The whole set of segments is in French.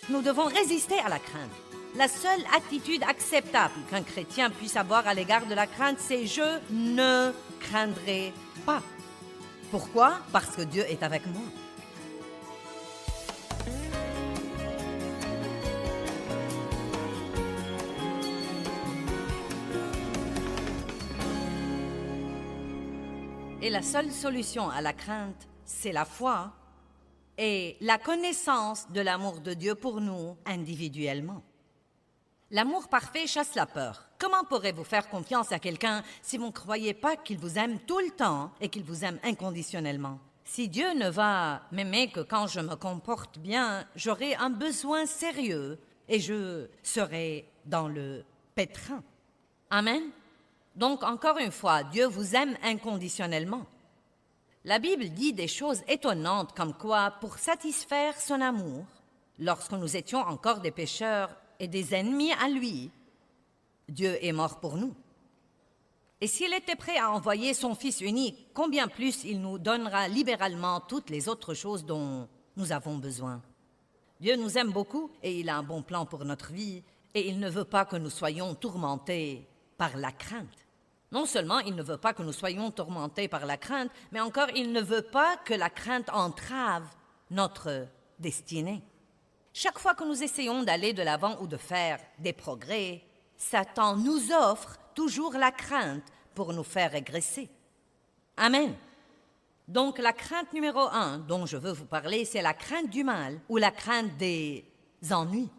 Nous devons résister à la crainte. La seule attitude acceptable qu'un chrétien puisse avoir à l'égard de la crainte, c'est « je ne craindrai pas ». Pourquoi? Parce que Dieu est avec moi. Et la seule solution à la crainte, c'est la foi et la connaissance de l'amour de Dieu pour nous individuellement. L'amour parfait chasse la peur. Comment pourrez-vous faire confiance à quelqu'un si vous ne croyez pas qu'il vous aime tout le temps et qu'il vous aime inconditionnellement? Si Dieu ne va m'aimer que quand je me comporte bien, j'aurai un besoin sérieux et je serai dans le pétrin. Amen? Donc, encore une fois, Dieu vous aime inconditionnellement. La Bible dit des choses étonnantes comme quoi, pour satisfaire son amour, lorsque nous étions encore des pécheurs et des ennemis à lui, Dieu est mort pour nous. Et s'il était prêt à envoyer son Fils unique, combien plus il nous donnera libéralement toutes les autres choses dont nous avons besoin. Dieu nous aime beaucoup et il a un bon plan pour notre vie et il ne veut pas que nous soyons tourmentés par la crainte. Non seulement il ne veut pas que nous soyons tourmentés par la crainte, mais encore il ne veut pas que la crainte entrave notre destinée. Chaque fois que nous essayons d'aller de l'avant ou de faire des progrès, Satan nous offre toujours la crainte pour nous faire régresser. Amen. Donc la crainte numéro 1 dont je veux vous parler, c'est la crainte du mal ou la crainte des ennuis.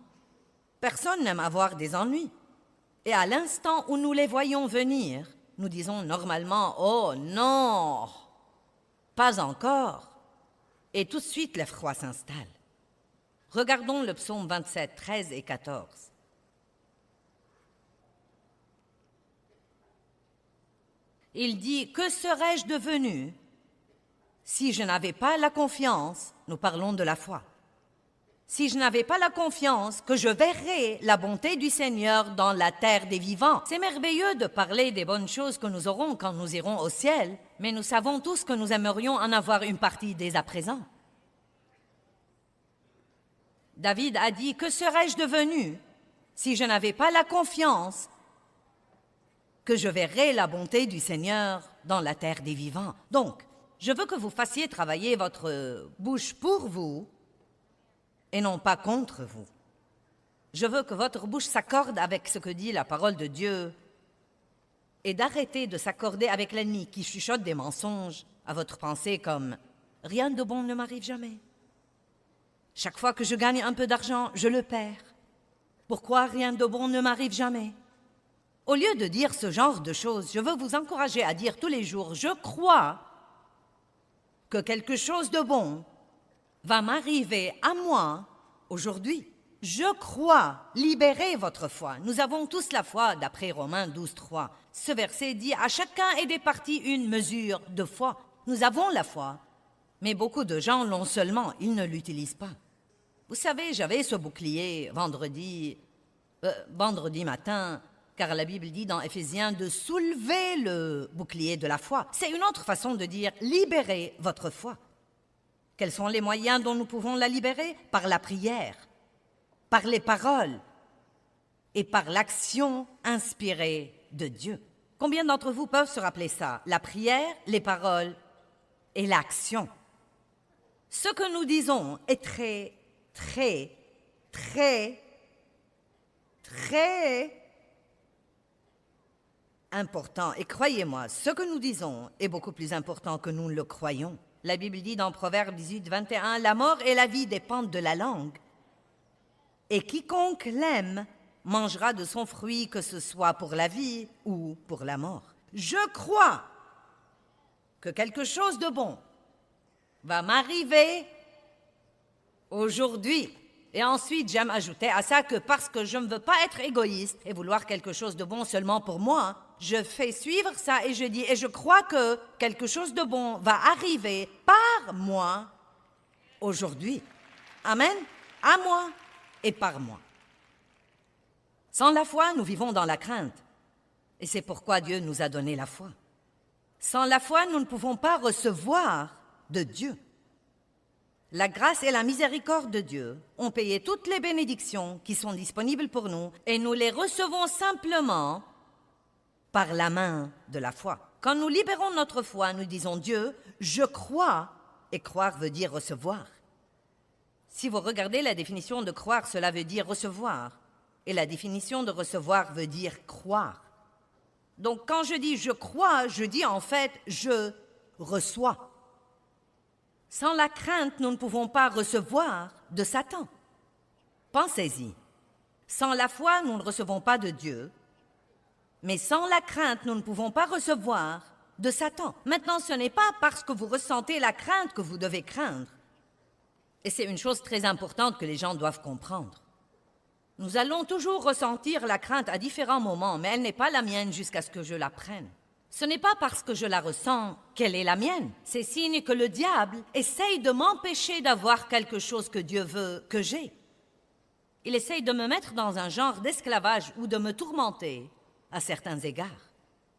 Personne n'aime avoir des ennuis. Et à l'instant où nous les voyons venir, nous disons normalement « Oh non, pas encore !» Et tout de suite l'effroi s'installe. Regardons le psaume 27, 13 et 14. Il dit « Que serais-je devenu si je n'avais pas la confiance ?» Nous parlons de la foi. Si je n'avais pas la confiance que je verrais la bonté du Seigneur dans la terre des vivants. C'est merveilleux de parler des bonnes choses que nous aurons quand nous irons au ciel, mais nous savons tous que nous aimerions en avoir une partie dès à présent. David a dit « Que serais-je devenu si je n'avais pas la confiance que je verrais la bonté du Seigneur dans la terre des vivants ?» Donc, je veux que vous fassiez travailler votre bouche pour vous et non pas contre vous. Je veux que votre bouche s'accorde avec ce que dit la parole de Dieu et d'arrêter de s'accorder avec l'ennemi qui chuchote des mensonges à votre pensée comme « Rien de bon ne m'arrive jamais. Chaque fois que je gagne un peu d'argent, je le perds. Pourquoi rien de bon ne m'arrive jamais ?» Au lieu de dire ce genre de choses, je veux vous encourager à dire tous les jours « Je crois que quelque chose de bon va m'arriver à moi aujourd'hui. Je crois. » Libérez votre foi. Nous avons tous la foi, d'après Romains 12, 3. Ce verset dit « À chacun est départie une mesure de foi. » Nous avons la foi, mais beaucoup de gens l'ont seulement, ils ne l'utilisent pas. Vous savez, j'avais ce bouclier vendredi matin, car la Bible dit dans Éphésiens de soulever le bouclier de la foi. C'est une autre façon de dire « libérez votre foi ». Quels sont les moyens dont nous pouvons la libérer? Par la prière, par les paroles et par l'action inspirée de Dieu. Combien d'entre vous peuvent se rappeler ça? La prière, les paroles et l'action. Ce que nous disons est très important. Et croyez-moi, ce que nous disons est beaucoup plus important que nous le croyons. La Bible dit dans Proverbe 18, 21, « La mort et la vie dépendent de la langue. Et quiconque l'aime mangera de son fruit, que ce soit pour la vie ou pour la mort. » Je crois que quelque chose de bon va m'arriver aujourd'hui. Et ensuite, j'aime ajouter à ça que parce que je ne veux pas être égoïste et vouloir quelque chose de bon seulement pour moi, je fais suivre ça et je dis, et je crois que quelque chose de bon va arriver par moi aujourd'hui. Amen. À moi et par moi. Sans la foi, nous vivons dans la crainte. Et c'est pourquoi Dieu nous a donné la foi. Sans la foi, nous ne pouvons pas recevoir de Dieu. La grâce et la miséricorde de Dieu ont payé toutes les bénédictions qui sont disponibles pour nous et nous les recevons simplement par la main de la foi. Quand nous libérons notre foi, nous disons Dieu, je crois, et croire veut dire recevoir. Si vous regardez la définition de croire, cela veut dire recevoir. Et la définition de recevoir veut dire croire. Donc quand je dis je crois, je dis en fait je reçois. Sans la crainte, nous ne pouvons pas recevoir de Satan. Pensez-y. Sans la foi, nous ne recevons pas de Dieu. Mais sans la crainte, nous ne pouvons pas recevoir de Satan. Maintenant, ce n'est pas parce que vous ressentez la crainte que vous devez craindre. Et c'est une chose très importante que les gens doivent comprendre. Nous allons toujours ressentir la crainte à différents moments, mais elle n'est pas la mienne jusqu'à ce que je la prenne. Ce n'est pas parce que je la ressens qu'elle est la mienne. C'est signe que le diable essaye de m'empêcher d'avoir quelque chose que Dieu veut que j'ai. Il essaye de me mettre dans un genre d'esclavage ou de me tourmenter à certains égards.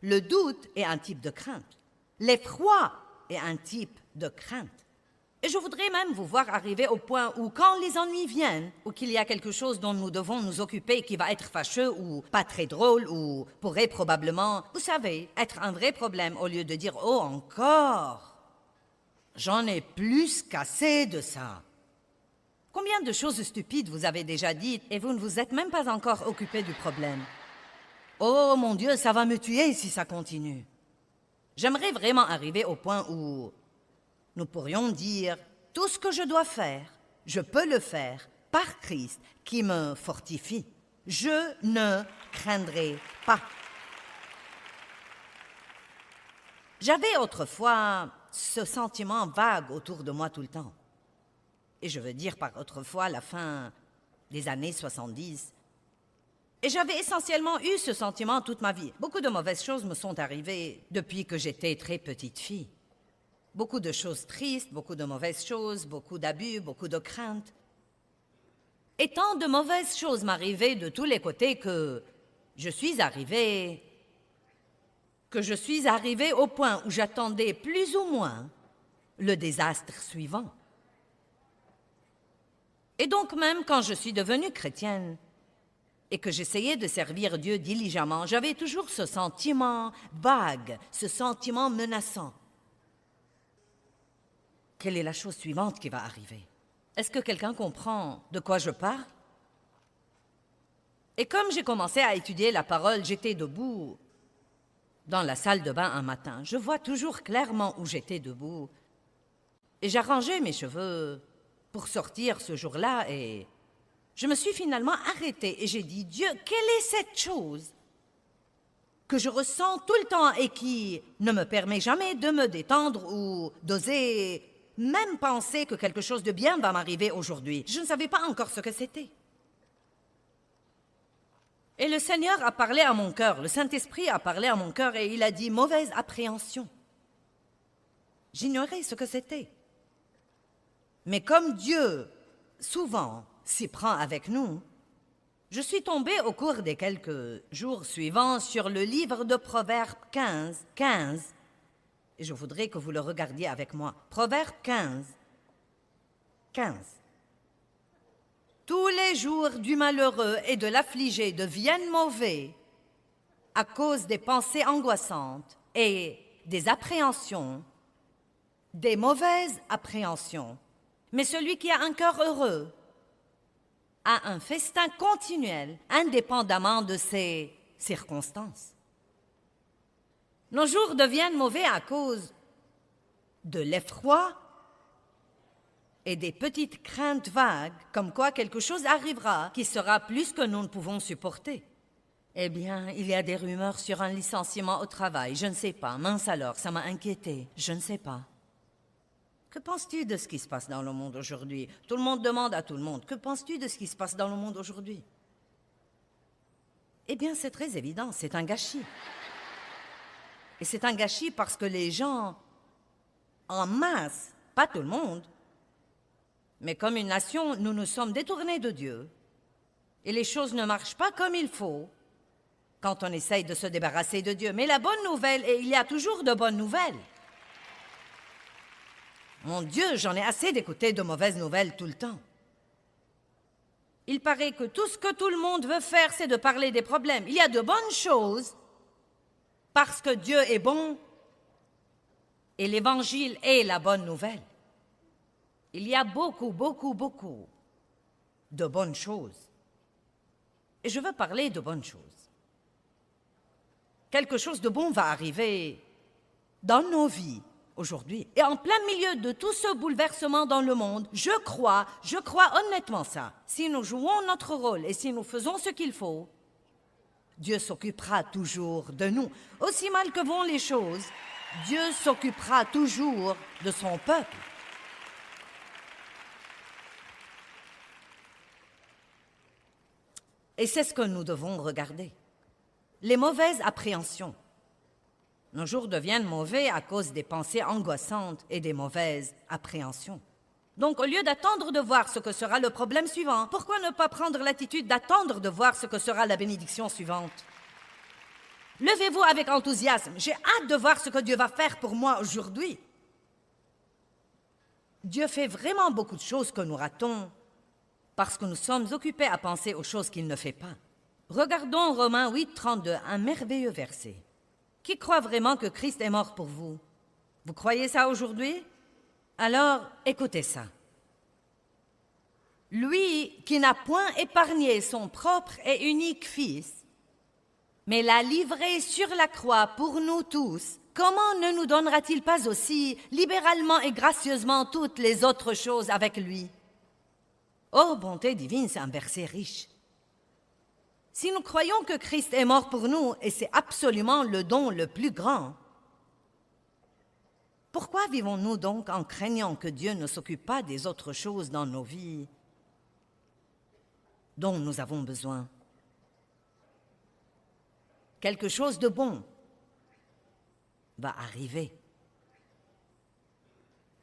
Le doute est un type de crainte. L'effroi est un type de crainte. Et je voudrais même vous voir arriver au point où, quand les ennuis viennent, ou qu'il y a quelque chose dont nous devons nous occuper qui va être fâcheux ou pas très drôle ou pourrait probablement, vous savez, être un vrai problème, au lieu de dire « Oh, encore !» J'en ai plus qu'assez de ça. Combien de choses stupides vous avez déjà dites et vous ne vous êtes même pas encore occupé du problème? Oh mon Dieu, ça va me tuer si ça continue. J'aimerais vraiment arriver au point où nous pourrions dire, tout ce que je dois faire, je peux le faire par Christ qui me fortifie. Je ne craindrai pas. J'avais autrefois ce sentiment vague autour de moi tout le temps. Et je veux dire par autrefois la fin des années 70. Et j'avais essentiellement eu ce sentiment toute ma vie. Beaucoup de mauvaises choses me sont arrivées depuis que j'étais très petite fille. Beaucoup de choses tristes, beaucoup de mauvaises choses, beaucoup d'abus, beaucoup de craintes. Et tant de mauvaises choses m'arrivaient de tous les côtés que je suis arrivée au point où j'attendais plus ou moins le désastre suivant. Et donc même quand je suis devenue chrétienne et que j'essayais de servir Dieu diligemment, j'avais toujours ce sentiment vague, ce sentiment menaçant. Quelle est la chose suivante qui va arriver? Est-ce que quelqu'un comprend de quoi je parle? Et comme j'ai commencé à étudier la parole, j'étais debout dans la salle de bain un matin. Je vois toujours clairement où j'étais debout. Et j'arrangeais mes cheveux pour sortir ce jour-là et je me suis finalement arrêtée et j'ai dit, Dieu, quelle est cette chose que je ressens tout le temps et qui ne me permet jamais de me détendre ou d'oser même penser que quelque chose de bien va m'arriver aujourd'hui. Je ne savais pas encore ce que c'était. Et le Seigneur a parlé à mon cœur, le Saint-Esprit a parlé à mon cœur et il a dit « mauvaise appréhension ». J'ignorais ce que c'était. Mais comme Dieu, souvent, s'y prend avec nous, je suis tombée au cours des quelques jours suivants sur le livre de Proverbes 15, et je voudrais que vous le regardiez avec moi. Proverbe 15. Tous les jours du malheureux et de l'affligé deviennent mauvais à cause des pensées angoissantes et des appréhensions, des mauvaises appréhensions. Mais celui qui a un cœur heureux a un festin continuel, indépendamment de ses circonstances. Nos jours deviennent mauvais à cause de l'effroi et des petites craintes vagues, comme quoi quelque chose arrivera qui sera plus que nous ne pouvons supporter. Eh bien, il y a des rumeurs sur un licenciement au travail, je ne sais pas. Mince alors, ça m'a inquiétée, je ne sais pas. Que penses-tu de ce qui se passe dans le monde aujourd'hui? Tout le monde demande à tout le monde, que penses-tu de ce qui se passe dans le monde aujourd'hui? Eh bien, c'est très évident, c'est un gâchis. Et c'est un gâchis parce que les gens, en masse, pas tout le monde, mais comme une nation, nous nous sommes détournés de Dieu. Et les choses ne marchent pas comme il faut quand on essaye de se débarrasser de Dieu. Mais la bonne nouvelle, et il y a toujours de bonnes nouvelles. Mon Dieu, j'en ai assez d'écouter de mauvaises nouvelles tout le temps. Il paraît que tout ce que tout le monde veut faire, c'est de parler des problèmes. Il y a de bonnes choses parce que Dieu est bon et l'Évangile est la bonne nouvelle. Il y a beaucoup, beaucoup, beaucoup de bonnes choses. Et je veux parler de bonnes choses. Quelque chose de bon va arriver dans nos vies aujourd'hui. Et en plein milieu de tout ce bouleversement dans le monde, je crois honnêtement ça. Si nous jouons notre rôle et si nous faisons ce qu'il faut, Dieu s'occupera toujours de nous. Aussi mal que vont les choses, Dieu s'occupera toujours de son peuple. Et c'est ce que nous devons regarder. Les mauvaises appréhensions. Nos jours deviennent mauvais à cause des pensées angoissantes et des mauvaises appréhensions. Donc, au lieu d'attendre de voir ce que sera le problème suivant, pourquoi ne pas prendre l'attitude d'attendre de voir ce que sera la bénédiction suivante? Levez-vous avec enthousiasme. J'ai hâte de voir ce que Dieu va faire pour moi aujourd'hui. Dieu fait vraiment beaucoup de choses que nous ratons parce que nous sommes occupés à penser aux choses qu'il ne fait pas. Regardons Romains 8, 32, un merveilleux verset. Qui croit vraiment que Christ est mort pour vous? Vous croyez ça aujourd'hui? Alors, écoutez ça. Lui qui n'a point épargné son propre et unique Fils, mais l'a livré sur la croix pour nous tous, comment ne nous donnera-t-il pas aussi libéralement et gracieusement toutes les autres choses avec lui? Oh, bonté divine, c'est un verset riche. Si nous croyons que Christ est mort pour nous, et c'est absolument le don le plus grand, pourquoi vivons-nous donc en craignant que Dieu ne s'occupe pas des autres choses dans nos vies dont nous avons besoin? Quelque chose de bon va arriver.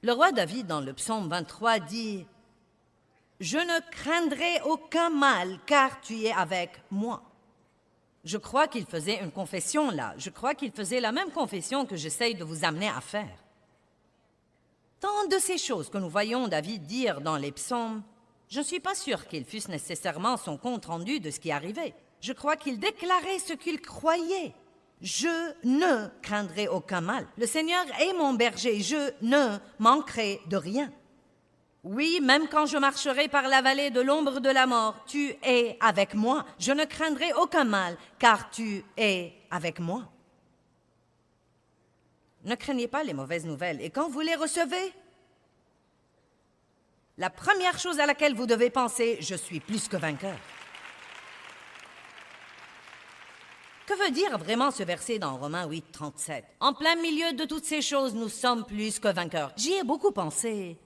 Le roi David, dans le psaume 23, dit « Je ne craindrai aucun mal, car tu es avec moi. » Je crois qu'il faisait une confession là. Je crois qu'il faisait la même confession que j'essaye de vous amener à faire. Tant de ces choses que nous voyons David dire dans les psaumes, je ne suis pas sûre qu'ils fussent nécessairement son compte-rendu de ce qui arrivait. Je crois qu'il déclarait ce qu'il croyait. Je ne craindrai aucun mal. Le Seigneur est mon berger, je ne manquerai de rien. Oui, même quand je marcherai par la vallée de l'ombre de la mort, tu es avec moi. Je ne craindrai aucun mal, car tu es avec moi. Ne craignez pas les mauvaises nouvelles. Et quand vous les recevez, la première chose à laquelle vous devez penser, je suis plus que vainqueur. Que veut dire vraiment ce verset dans Romains 8, 37? En plein milieu de toutes ces choses, nous sommes plus que vainqueurs. J'y ai beaucoup pensé.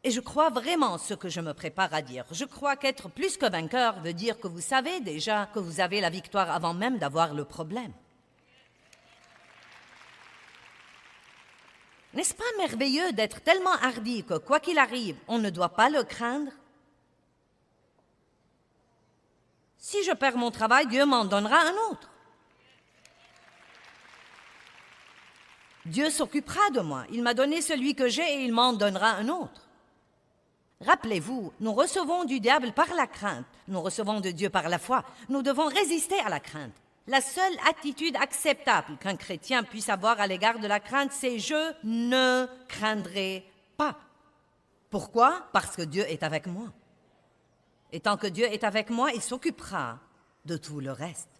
Et je crois vraiment ce que je me prépare à dire. Je crois qu'être plus que vainqueur veut dire que vous savez déjà que vous avez la victoire avant même d'avoir le problème. N'est-ce pas merveilleux d'être tellement hardi que quoi qu'il arrive, on ne doit pas le craindre? Si je perds mon travail, Dieu m'en donnera un autre. Dieu s'occupera de moi. Il m'a donné celui que j'ai et il m'en donnera un autre. Rappelez-vous, nous recevons du diable par la crainte, nous recevons de Dieu par la foi. Nous devons résister à la crainte. La seule attitude acceptable qu'un chrétien puisse avoir à l'égard de la crainte, c'est « je ne craindrai pas ». Pourquoi? Parce que Dieu est avec moi. Et tant que Dieu est avec moi, il s'occupera de tout le reste.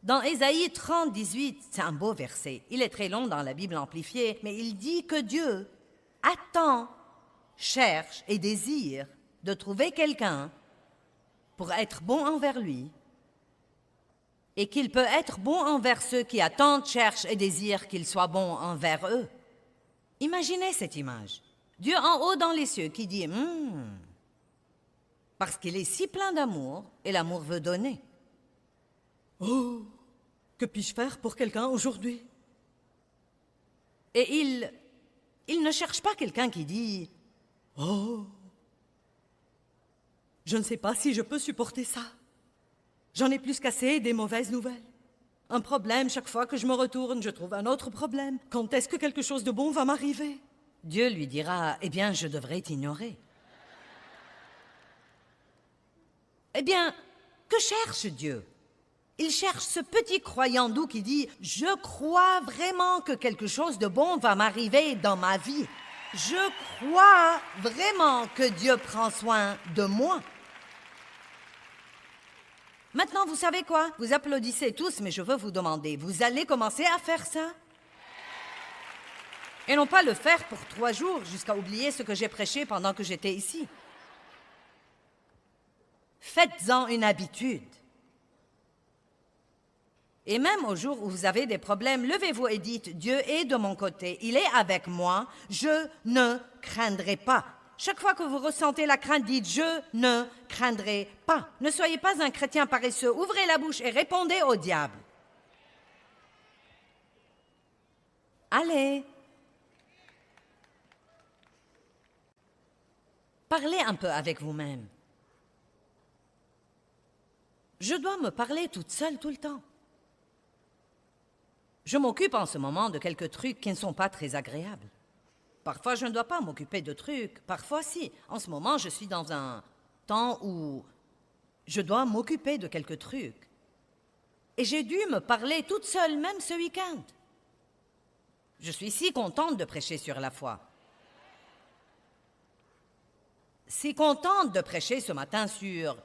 Dans Ésaïe 30, 18, c'est un beau verset. Il est très long dans la Bible amplifiée, mais il dit que Dieu attend, cherche et désire de trouver quelqu'un pour être bon envers lui et qu'il peut être bon envers ceux qui attendent, cherchent et désirent qu'il soit bon envers eux. Imaginez cette image. Dieu en haut dans les cieux qui dit parce qu'il est si plein d'amour et l'amour veut donner. Oh, que puis-je faire pour quelqu'un aujourd'hui? Et il ne cherche pas quelqu'un qui dit « Oh, je ne sais pas si je peux supporter ça. J'en ai plus qu'assez des mauvaises nouvelles. Un problème, chaque fois que je me retourne, je trouve un autre problème. Quand est-ce que quelque chose de bon va m'arriver? Dieu lui dira, eh bien, je devrais t'ignorer. Eh bien, que cherche Dieu? Il cherche ce petit croyant doux qui dit « Je crois vraiment que quelque chose de bon va m'arriver dans ma vie. Je crois vraiment que Dieu prend soin de moi. » Maintenant, vous savez quoi? Vous applaudissez tous, mais je veux vous demander, vous allez commencer à faire ça? Et non pas le faire pour 3 jours jusqu'à oublier ce que j'ai prêché pendant que j'étais ici. Faites-en une habitude. Et même au jour où vous avez des problèmes, levez-vous et dites, Dieu est de mon côté, il est avec moi, je ne craindrai pas. Chaque fois que vous ressentez la crainte, dites, je ne craindrai pas. Ne soyez pas un chrétien paresseux, ouvrez la bouche et répondez au diable. Allez. Parlez un peu avec vous-même. Je dois me parler toute seule tout le temps. Je m'occupe en ce moment de quelques trucs qui ne sont pas très agréables. Parfois, je ne dois pas m'occuper de trucs, parfois si. En ce moment, je suis dans un temps où je dois m'occuper de quelques trucs. Et j'ai dû me parler toute seule, même ce week-end. Je suis si contente de prêcher sur la foi. Si contente de prêcher ce matin sur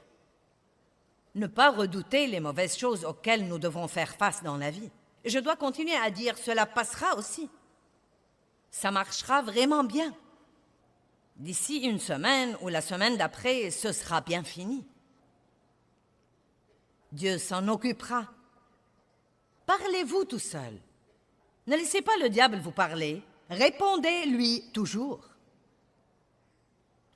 ne pas redouter les mauvaises choses auxquelles nous devons faire face dans la vie. Je dois continuer à dire, cela passera aussi. Ça marchera vraiment bien. D'ici une semaine ou la semaine d'après, ce sera bien fini. Dieu s'en occupera. Parlez-vous tout seul. Ne laissez pas le diable vous parler. Répondez-lui toujours.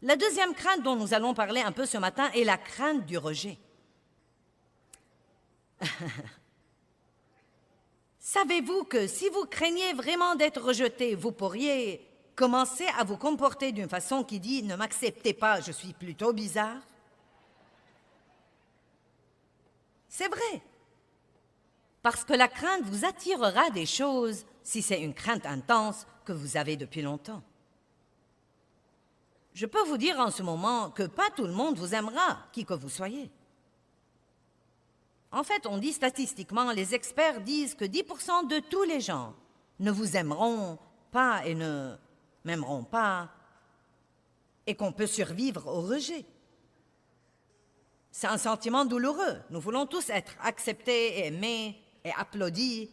La deuxième crainte dont nous allons parler un peu ce matin est la crainte du rejet. Savez-vous que si vous craignez vraiment d'être rejeté, vous pourriez commencer à vous comporter d'une façon qui dit « Ne m'acceptez pas, je suis plutôt bizarre ». C'est vrai. Parce que la crainte vous attirera des choses si c'est une crainte intense que vous avez depuis longtemps. Je peux vous dire en ce moment que pas tout le monde vous aimera, qui que vous soyez. En fait, on dit statistiquement, les experts disent que 10% de tous les gens ne vous aimeront pas et ne m'aimeront pas, et qu'on peut survivre au rejet. C'est un sentiment douloureux. Nous voulons tous être acceptés, et aimés et applaudis,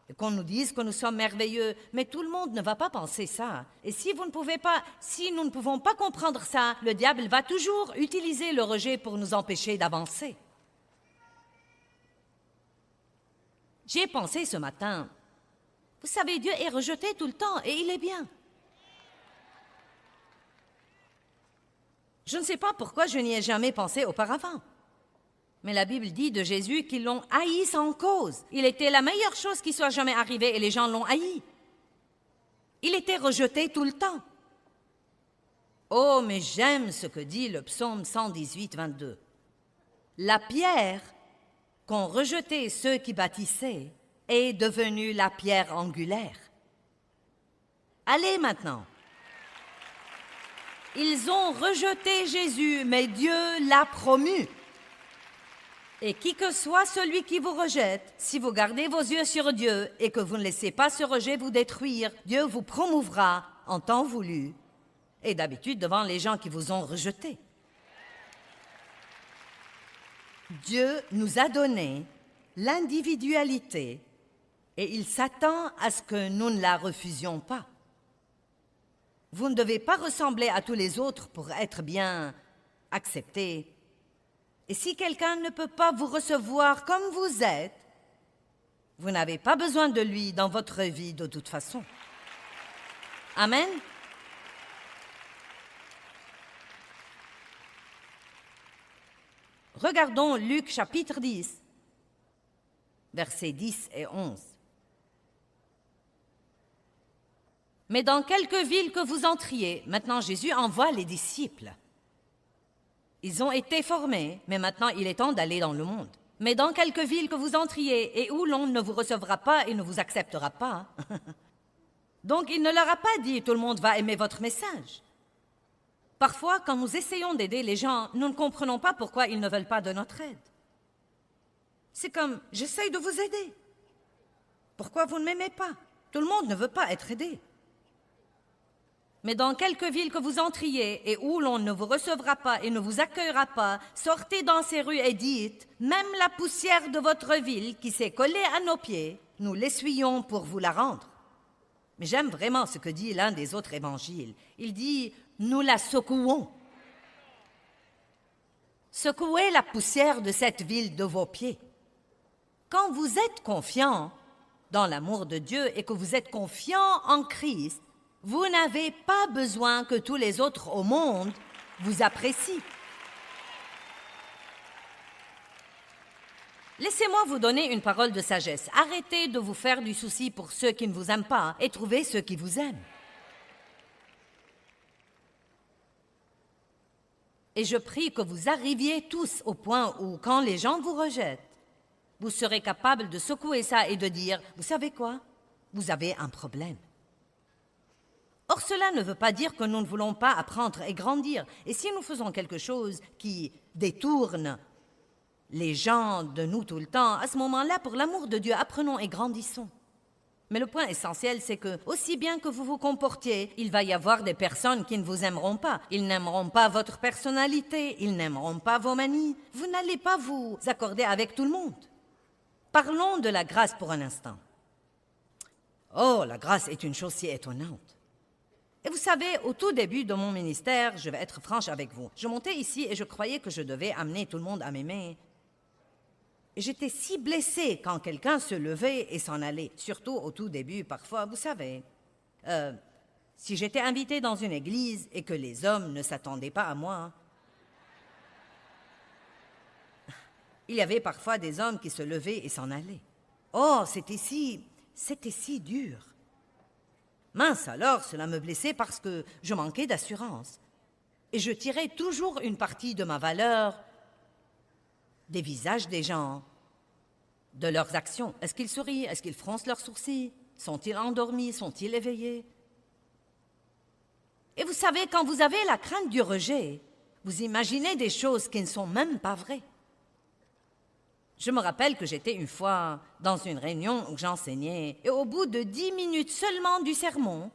et qu'on nous dise que nous sommes merveilleux, mais tout le monde ne va pas penser ça. Et si nous ne pouvons pas comprendre ça, le diable va toujours utiliser le rejet pour nous empêcher d'avancer. J'y ai pensé ce matin. Vous savez, Dieu est rejeté tout le temps et il est bien. Je ne sais pas pourquoi je n'y ai jamais pensé auparavant. Mais la Bible dit de Jésus qu'ils l'ont haï sans cause. Il était la meilleure chose qui soit jamais arrivée et les gens l'ont haï. Il était rejeté tout le temps. Oh, mais j'aime ce que dit le psaume 118, 22. La pierre qu'ont rejeté ceux qui bâtissaient est devenue la pierre angulaire. Allez maintenant. Ils ont rejeté Jésus, mais Dieu l'a promu. Et qui que soit celui qui vous rejette, si vous gardez vos yeux sur Dieu et que vous ne laissez pas ce rejet vous détruire, Dieu vous promouvra en temps voulu et d'habitude devant les gens qui vous ont rejeté. Dieu nous a donné l'individualité et il s'attend à ce que nous ne la refusions pas. Vous ne devez pas ressembler à tous les autres pour être bien accepté. Et si quelqu'un ne peut pas vous recevoir comme vous êtes, vous n'avez pas besoin de lui dans votre vie de toute façon. Amen. Regardons Luc chapitre 10, versets 10 et 11. Mais dans quelque ville que vous entriez, maintenant Jésus envoie les disciples. Ils ont été formés, mais maintenant il est temps d'aller dans le monde. Mais dans quelque ville que vous entriez et où l'on ne vous recevra pas et ne vous acceptera pas. Donc il ne leur a pas dit « tout le monde va aimer votre message ». Parfois, quand nous essayons d'aider les gens, nous ne comprenons pas pourquoi ils ne veulent pas de notre aide. C'est comme « j'essaye de vous aider ». Pourquoi vous ne m'aimez pas? Tout le monde ne veut pas être aidé. Mais dans quelque ville que vous entriez et où l'on ne vous recevra pas et ne vous accueillera pas, sortez dans ces rues et dites, même la poussière de votre ville qui s'est collée à nos pieds, nous l'essuyons pour vous la rendre. Mais j'aime vraiment ce que dit l'un des autres évangiles. Il dit, nous la secouons. Secouez la poussière de cette ville de vos pieds. Quand vous êtes confiant dans l'amour de Dieu et que vous êtes confiant en Christ, vous n'avez pas besoin que tous les autres au monde vous apprécient. Laissez-moi vous donner une parole de sagesse. Arrêtez de vous faire du souci pour ceux qui ne vous aiment pas et trouvez ceux qui vous aiment. Et je prie que vous arriviez tous au point où, quand les gens vous rejettent, vous serez capable de secouer ça et de dire, vous savez quoi? Vous avez un problème. Or, cela ne veut pas dire que nous ne voulons pas apprendre et grandir. Et si nous faisons quelque chose qui détourne les gens de nous tout le temps, à ce moment-là, pour l'amour de Dieu, apprenons et grandissons. Mais le point essentiel, c'est que, aussi bien que vous vous comportiez, il va y avoir des personnes qui ne vous aimeront pas. Ils n'aimeront pas votre personnalité, ils n'aimeront pas vos manies. Vous n'allez pas vous accorder avec tout le monde. Parlons de la grâce pour un instant. Oh, la grâce est une chose si étonnante. Et vous savez, au tout début de mon ministère, je vais être franche avec vous, je montais ici et je croyais que je devais amener tout le monde à m'aimer. Et j'étais si blessée quand quelqu'un se levait et s'en allait, surtout au tout début, parfois, vous savez. Si j'étais invitée dans une église et que les hommes ne s'attendaient pas à moi, il y avait parfois des hommes qui se levaient et s'en allaient. Oh, c'était si dur. Mince alors, cela me blessait parce que je manquais d'assurance. Et je tirais toujours une partie de ma valeur des visages des gens, de leurs actions. Est-ce qu'ils sourient? Est-ce qu'ils froncent leurs sourcils? Sont-ils endormis? Sont-ils éveillés? Et vous savez, quand vous avez la crainte du rejet, vous imaginez des choses qui ne sont même pas vraies. Je me rappelle que j'étais une fois dans une réunion où j'enseignais et au bout de 10 minutes seulement du sermon,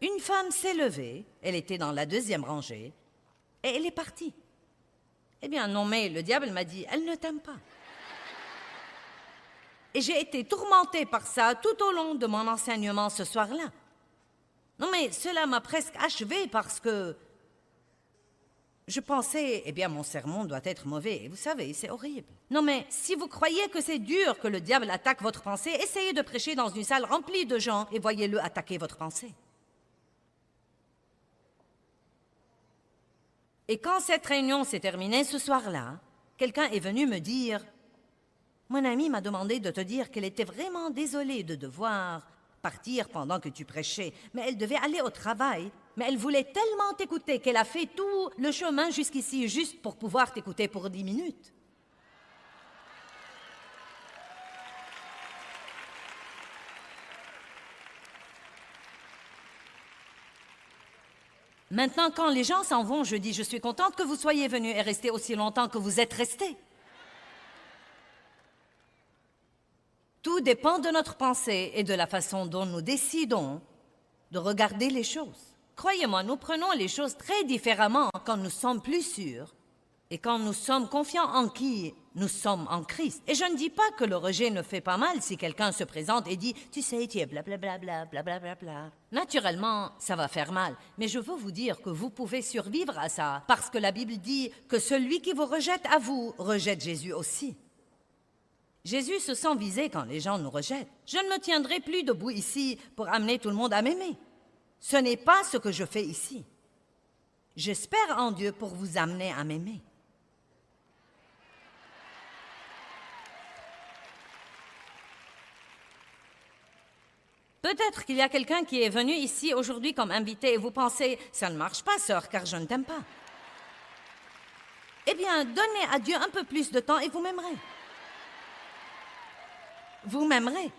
une femme s'est levée, elle était dans la 2e rangée, et elle est partie. Eh bien non, mais le diable m'a dit, elle ne t'aime pas. Et j'ai été tourmentée par ça tout au long de mon enseignement ce soir-là. Non mais cela m'a presque achevée parce que je pensais, eh bien, mon sermon doit être mauvais. Et vous savez, c'est horrible. Non, mais si vous croyez que c'est dur que le diable attaque votre pensée, essayez de prêcher dans une salle remplie de gens et voyez-le attaquer votre pensée. Et quand cette réunion s'est terminée ce soir-là, quelqu'un est venu me dire, mon amie m'a demandé de te dire qu'elle était vraiment désolée de devoir partir pendant que tu prêchais, mais elle devait aller au travail. Mais elle voulait tellement t'écouter qu'elle a fait tout le chemin jusqu'ici juste pour pouvoir t'écouter pour 10 minutes. Maintenant, quand les gens s'en vont, je dis, je suis contente que vous soyez venus et restés aussi longtemps que vous êtes restés. Tout dépend de notre pensée et de la façon dont nous décidons de regarder les choses. Croyez-moi, nous prenons les choses très différemment quand nous sommes plus sûrs et quand nous sommes confiants en qui nous sommes en Christ. Et je ne dis pas que le rejet ne fait pas mal si quelqu'un se présente et dit « Tu sais, tu es blablabla, blablabla ». Naturellement, ça va faire mal, mais je veux vous dire que vous pouvez survivre à ça parce que la Bible dit que celui qui vous rejette à vous rejette Jésus aussi. Jésus se sent visé quand les gens nous rejettent. Je ne me tiendrai plus debout ici pour amener tout le monde à m'aimer. Ce n'est pas ce que je fais ici. J'espère en Dieu pour vous amener à m'aimer. Peut-être qu'il y a quelqu'un qui est venu ici aujourd'hui comme invité et vous pensez « Ça ne marche pas, sœur, car je ne t'aime pas. » Eh bien, donnez à Dieu un peu plus de temps et vous m'aimerez. Vous m'aimerez.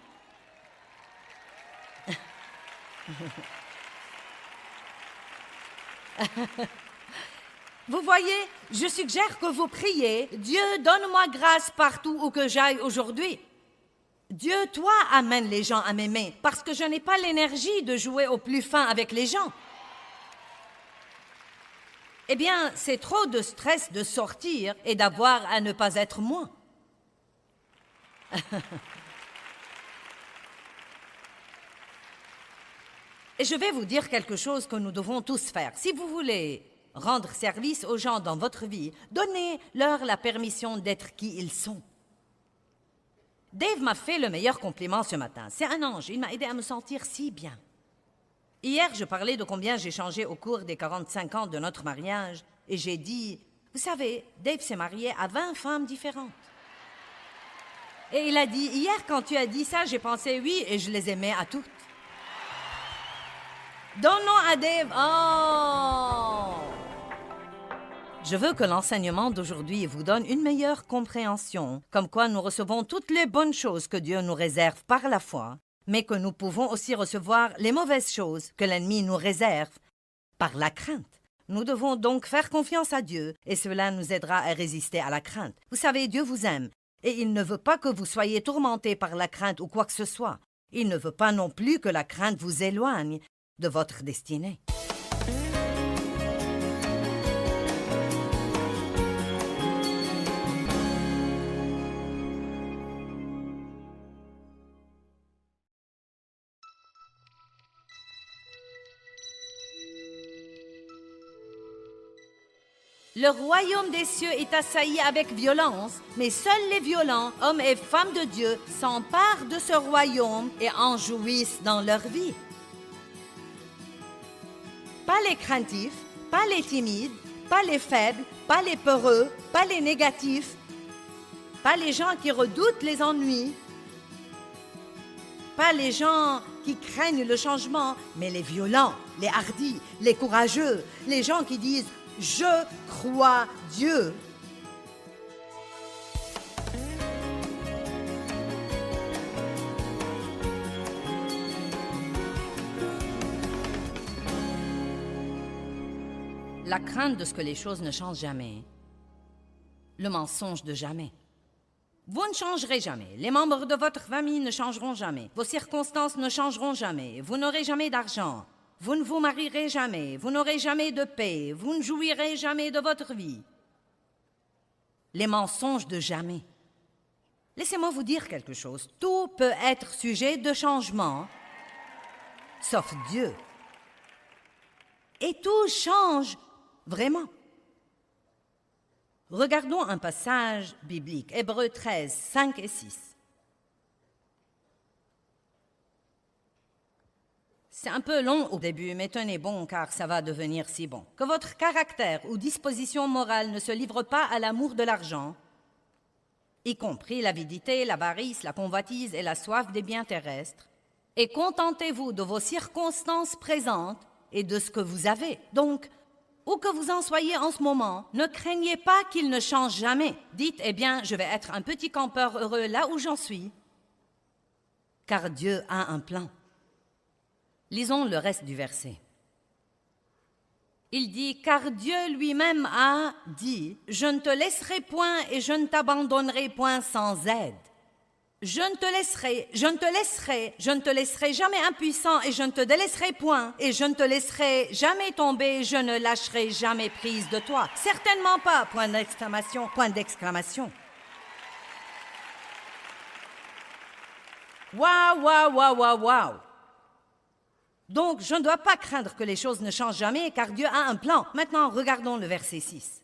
Vous voyez, je suggère que vous priez, Dieu, donne-moi grâce partout où que j'aille aujourd'hui. Dieu, toi, amène les gens à m'aimer, parce que je n'ai pas l'énergie de jouer au plus fin avec les gens. Eh bien, c'est trop de stress de sortir et d'avoir à ne pas être moi. Et je vais vous dire quelque chose que nous devons tous faire. Si vous voulez rendre service aux gens dans votre vie, donnez-leur la permission d'être qui ils sont. Dave m'a fait le meilleur compliment ce matin. C'est un ange, il m'a aidé à me sentir si bien. Hier, je parlais de combien j'ai changé au cours des 45 ans de notre mariage, et j'ai dit, vous savez, Dave s'est marié à 20 femmes différentes. Et il a dit, hier, quand tu as dit ça, j'ai pensé oui, et je les aimais à toutes. Donnons à Dave. Oh! Je veux que l'enseignement d'aujourd'hui vous donne une meilleure compréhension, comme quoi nous recevons toutes les bonnes choses que Dieu nous réserve par la foi, mais que nous pouvons aussi recevoir les mauvaises choses que l'ennemi nous réserve par la crainte. Nous devons donc faire confiance à Dieu, et cela nous aidera à résister à la crainte. Vous savez, Dieu vous aime, et il ne veut pas que vous soyez tourmentés par la crainte ou quoi que ce soit. Il ne veut pas non plus que la crainte vous éloigne de votre destinée. Le royaume des cieux est assailli avec violence, mais seuls les violents, hommes et femmes de Dieu, s'emparent de ce royaume et en jouissent dans leur vie. Pas les craintifs, pas les timides, pas les faibles, pas les peureux, pas les négatifs, pas les gens qui redoutent les ennuis, pas les gens qui craignent le changement, mais les violents, les hardis, les courageux, les gens qui disent « Je crois Dieu ». La crainte de ce que les choses ne changent jamais. Le mensonge de jamais. Vous ne changerez jamais. Les membres de votre famille ne changeront jamais. Vos circonstances ne changeront jamais. Vous n'aurez jamais d'argent. Vous ne vous marierez jamais. Vous n'aurez jamais de paix. Vous ne jouirez jamais de votre vie. Les mensonges de jamais. Laissez-moi vous dire quelque chose. Tout peut être sujet de changement, sauf Dieu. Et tout change vraiment. Regardons un passage biblique, Hébreux 13, 5 et 6. C'est un peu long au début, mais tenez bon, car ça va devenir si bon. Que votre caractère ou disposition morale ne se livre pas à l'amour de l'argent, y compris l'avidité, l'avarice, la convoitise et la soif des biens terrestres, et contentez-vous de vos circonstances présentes et de ce que vous avez. Donc, où que vous en soyez en ce moment, ne craignez pas qu'il ne change jamais. Dites, eh bien, je vais être un petit campeur heureux là où j'en suis, car Dieu a un plan. Lisons le reste du verset. Il dit, car Dieu lui-même a dit, je ne te laisserai point et je ne t'abandonnerai point sans aide. Je ne te laisserai, je ne te laisserai, je ne te laisserai jamais impuissant et je ne te délaisserai point et je ne te laisserai jamais tomber, je ne lâcherai jamais prise de toi. Certainement pas, point d'exclamation, point d'exclamation. Waouh, waouh, waouh, waouh, waouh. Donc, je ne dois pas craindre que les choses ne changent jamais, car Dieu a un plan. Maintenant, regardons le verset 6.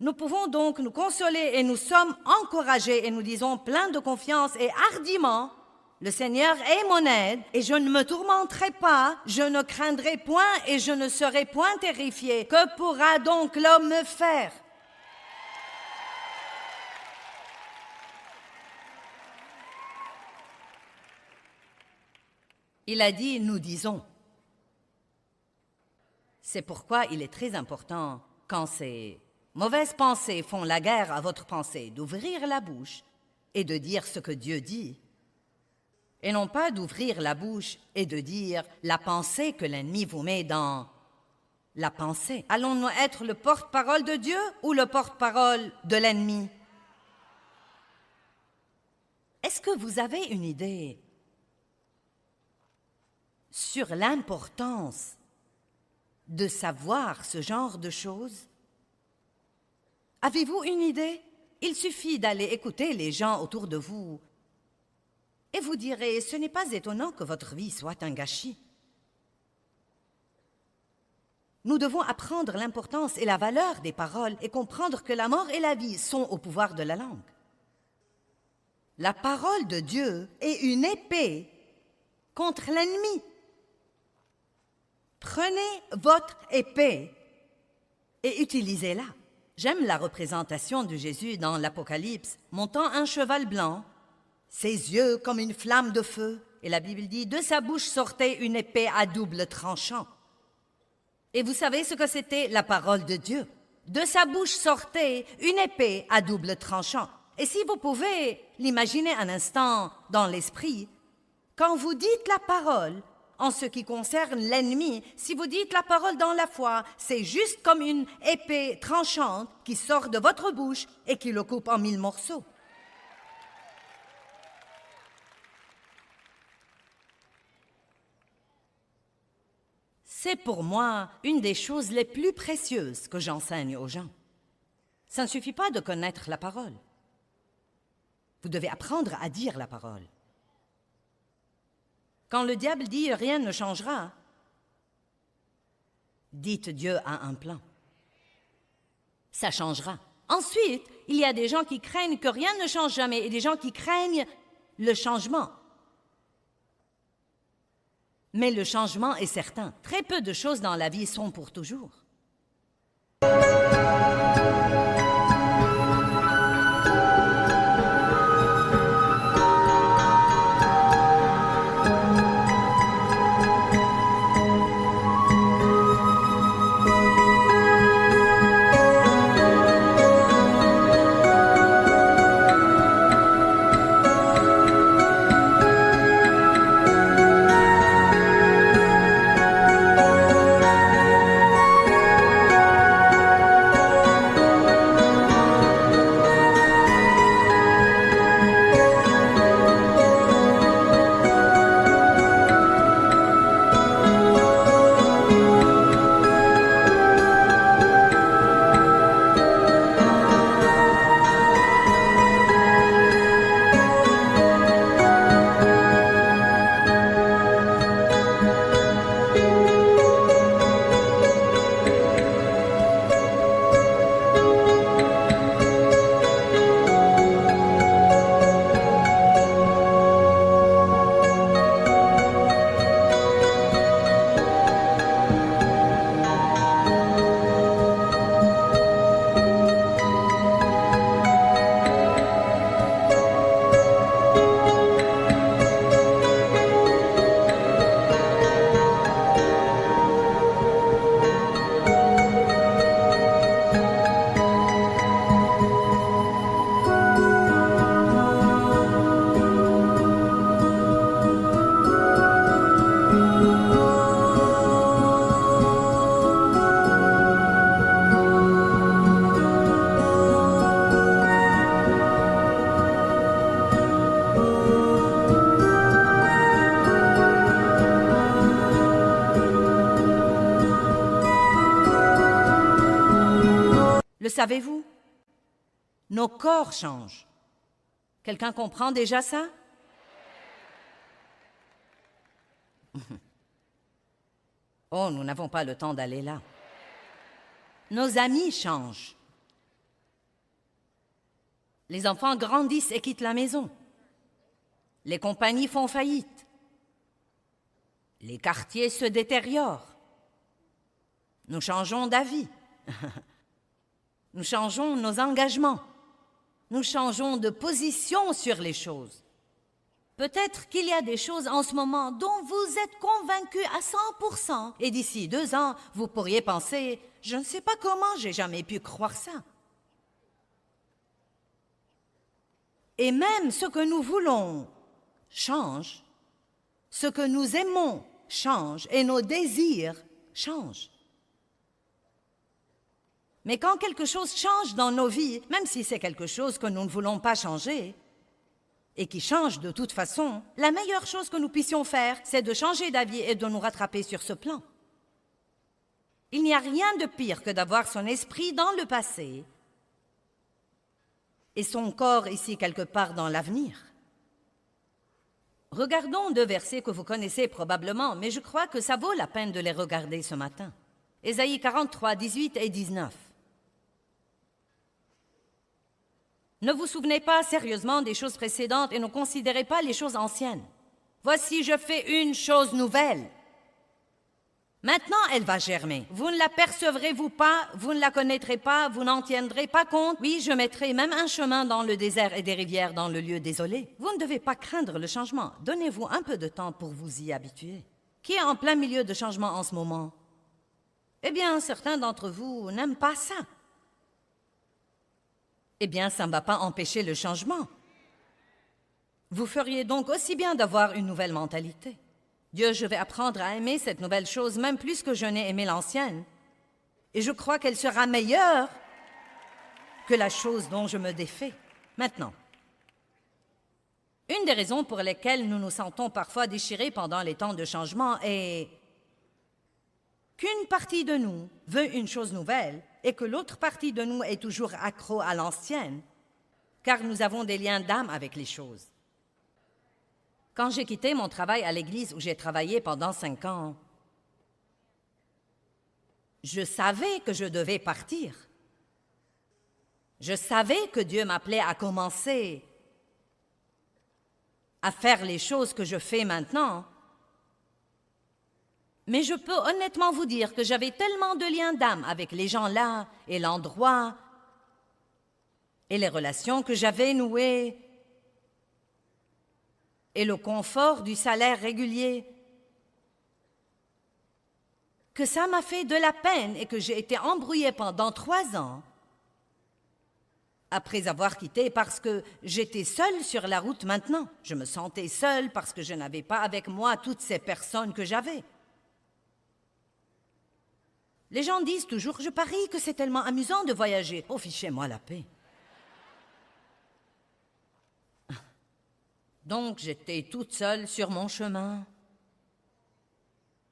Nous pouvons donc nous consoler et nous sommes encouragés et nous disons plein de confiance et hardiment, le Seigneur est mon aide et je ne me tourmenterai pas, je ne craindrai point et je ne serai point terrifié. Que pourra donc l'homme me faire? Il a dit, nous disons. C'est pourquoi il est très important, quand c'est Mauvaises pensées font la guerre à votre pensée d'ouvrir la bouche et de dire ce que Dieu dit, et non pas d'ouvrir la bouche et de dire la pensée que l'ennemi vous met dans la pensée. Allons-nous être le porte-parole de Dieu ou le porte-parole de l'ennemi? Est-ce que vous avez une idée sur l'importance de savoir ce genre de choses? Avez-vous une idée? Il suffit d'aller écouter les gens autour de vous et vous direz, ce n'est pas étonnant que votre vie soit un gâchis. Nous devons apprendre l'importance et la valeur des paroles et comprendre que la mort et la vie sont au pouvoir de la langue. La parole de Dieu est une épée contre l'ennemi. Prenez votre épée et utilisez-la. J'aime la représentation de Jésus dans l'Apocalypse, montant un cheval blanc, ses yeux comme une flamme de feu, et la Bible dit, de sa bouche sortait une épée à double tranchant. Et vous savez ce que c'était la parole de Dieu? De sa bouche sortait une épée à double tranchant. Et si vous pouvez l'imaginer un instant dans l'esprit, quand vous dites la parole, en ce qui concerne l'ennemi, si vous dites la parole dans la foi, c'est juste comme une épée tranchante qui sort de votre bouche et qui le coupe en 1000 morceaux. C'est pour moi une des choses les plus précieuses que j'enseigne aux gens. Ça ne suffit pas de connaître la parole. Vous devez apprendre à dire la parole. Quand le diable dit « rien ne changera », dites « Dieu a un plan ». Ça changera. Ensuite, il y a des gens qui craignent que rien ne change jamais et des gens qui craignent le changement. Mais le changement est certain. Très peu de choses dans la vie sont pour toujours. Le savez-vous? Nos corps changent. Quelqu'un comprend déjà ça? Oh, nous n'avons pas le temps d'aller là. Nos amis changent. Les enfants grandissent et quittent la maison. Les compagnies font faillite. Les quartiers se détériorent. Nous changeons d'avis. Nous changeons nos engagements. Nous changeons de position sur les choses. Peut-être qu'il y a des choses en ce moment dont vous êtes convaincus à 100%. Et d'ici 2 ans, vous pourriez penser, je ne sais pas comment j'ai jamais pu croire ça. Et même ce que nous voulons change, ce que nous aimons change et nos désirs changent. Mais quand quelque chose change dans nos vies, même si c'est quelque chose que nous ne voulons pas changer, et qui change de toute façon, la meilleure chose que nous puissions faire, c'est de changer d'avis et de nous rattraper sur ce plan. Il n'y a rien de pire que d'avoir son esprit dans le passé et son corps ici quelque part dans l'avenir. Regardons 2 versets que vous connaissez probablement, mais je crois que ça vaut la peine de les regarder ce matin. Ésaïe 43, 18 et 19. Ne vous souvenez pas sérieusement des choses précédentes et ne considérez pas les choses anciennes. Voici, je fais une chose nouvelle. Maintenant, elle va germer. Vous ne l'apercevrez-vous pas, vous ne la connaîtrez pas, vous n'en tiendrez pas compte. Oui, je mettrai même un chemin dans le désert et des rivières dans le lieu désolé. Vous ne devez pas craindre le changement. Donnez-vous un peu de temps pour vous y habituer. Qui est en plein milieu de changement en ce moment? Eh bien, certains d'entre vous n'aiment pas ça. Eh bien, ça ne va pas empêcher le changement. Vous feriez donc aussi bien d'avoir une nouvelle mentalité. Dieu, je vais apprendre à aimer cette nouvelle chose, même plus que je n'ai aimé l'ancienne. Et je crois qu'elle sera meilleure que la chose dont je me défais. Maintenant, une des raisons pour lesquelles nous nous sentons parfois déchirés pendant les temps de changement est qu'une partie de nous veut une chose nouvelle et que l'autre partie de nous est toujours accro à l'ancienne, car nous avons des liens d'âme avec les choses. Quand j'ai quitté mon travail à l'église où j'ai travaillé pendant 5 ans, je savais que je devais partir. Je savais que Dieu m'appelait à commencer à faire les choses que je fais maintenant. Mais je peux honnêtement vous dire que j'avais tellement de liens d'âme avec les gens là et l'endroit et les relations que j'avais nouées et le confort du salaire régulier que ça m'a fait de la peine et que j'ai été embrouillée pendant 3 ans après avoir quitté parce que j'étais seule sur la route maintenant. Je me sentais seule parce que je n'avais pas avec moi toutes ces personnes que j'avais. Les gens disent toujours, je parie que c'est tellement amusant de voyager. Oh, fichez-moi la paix. Donc, j'étais toute seule sur mon chemin.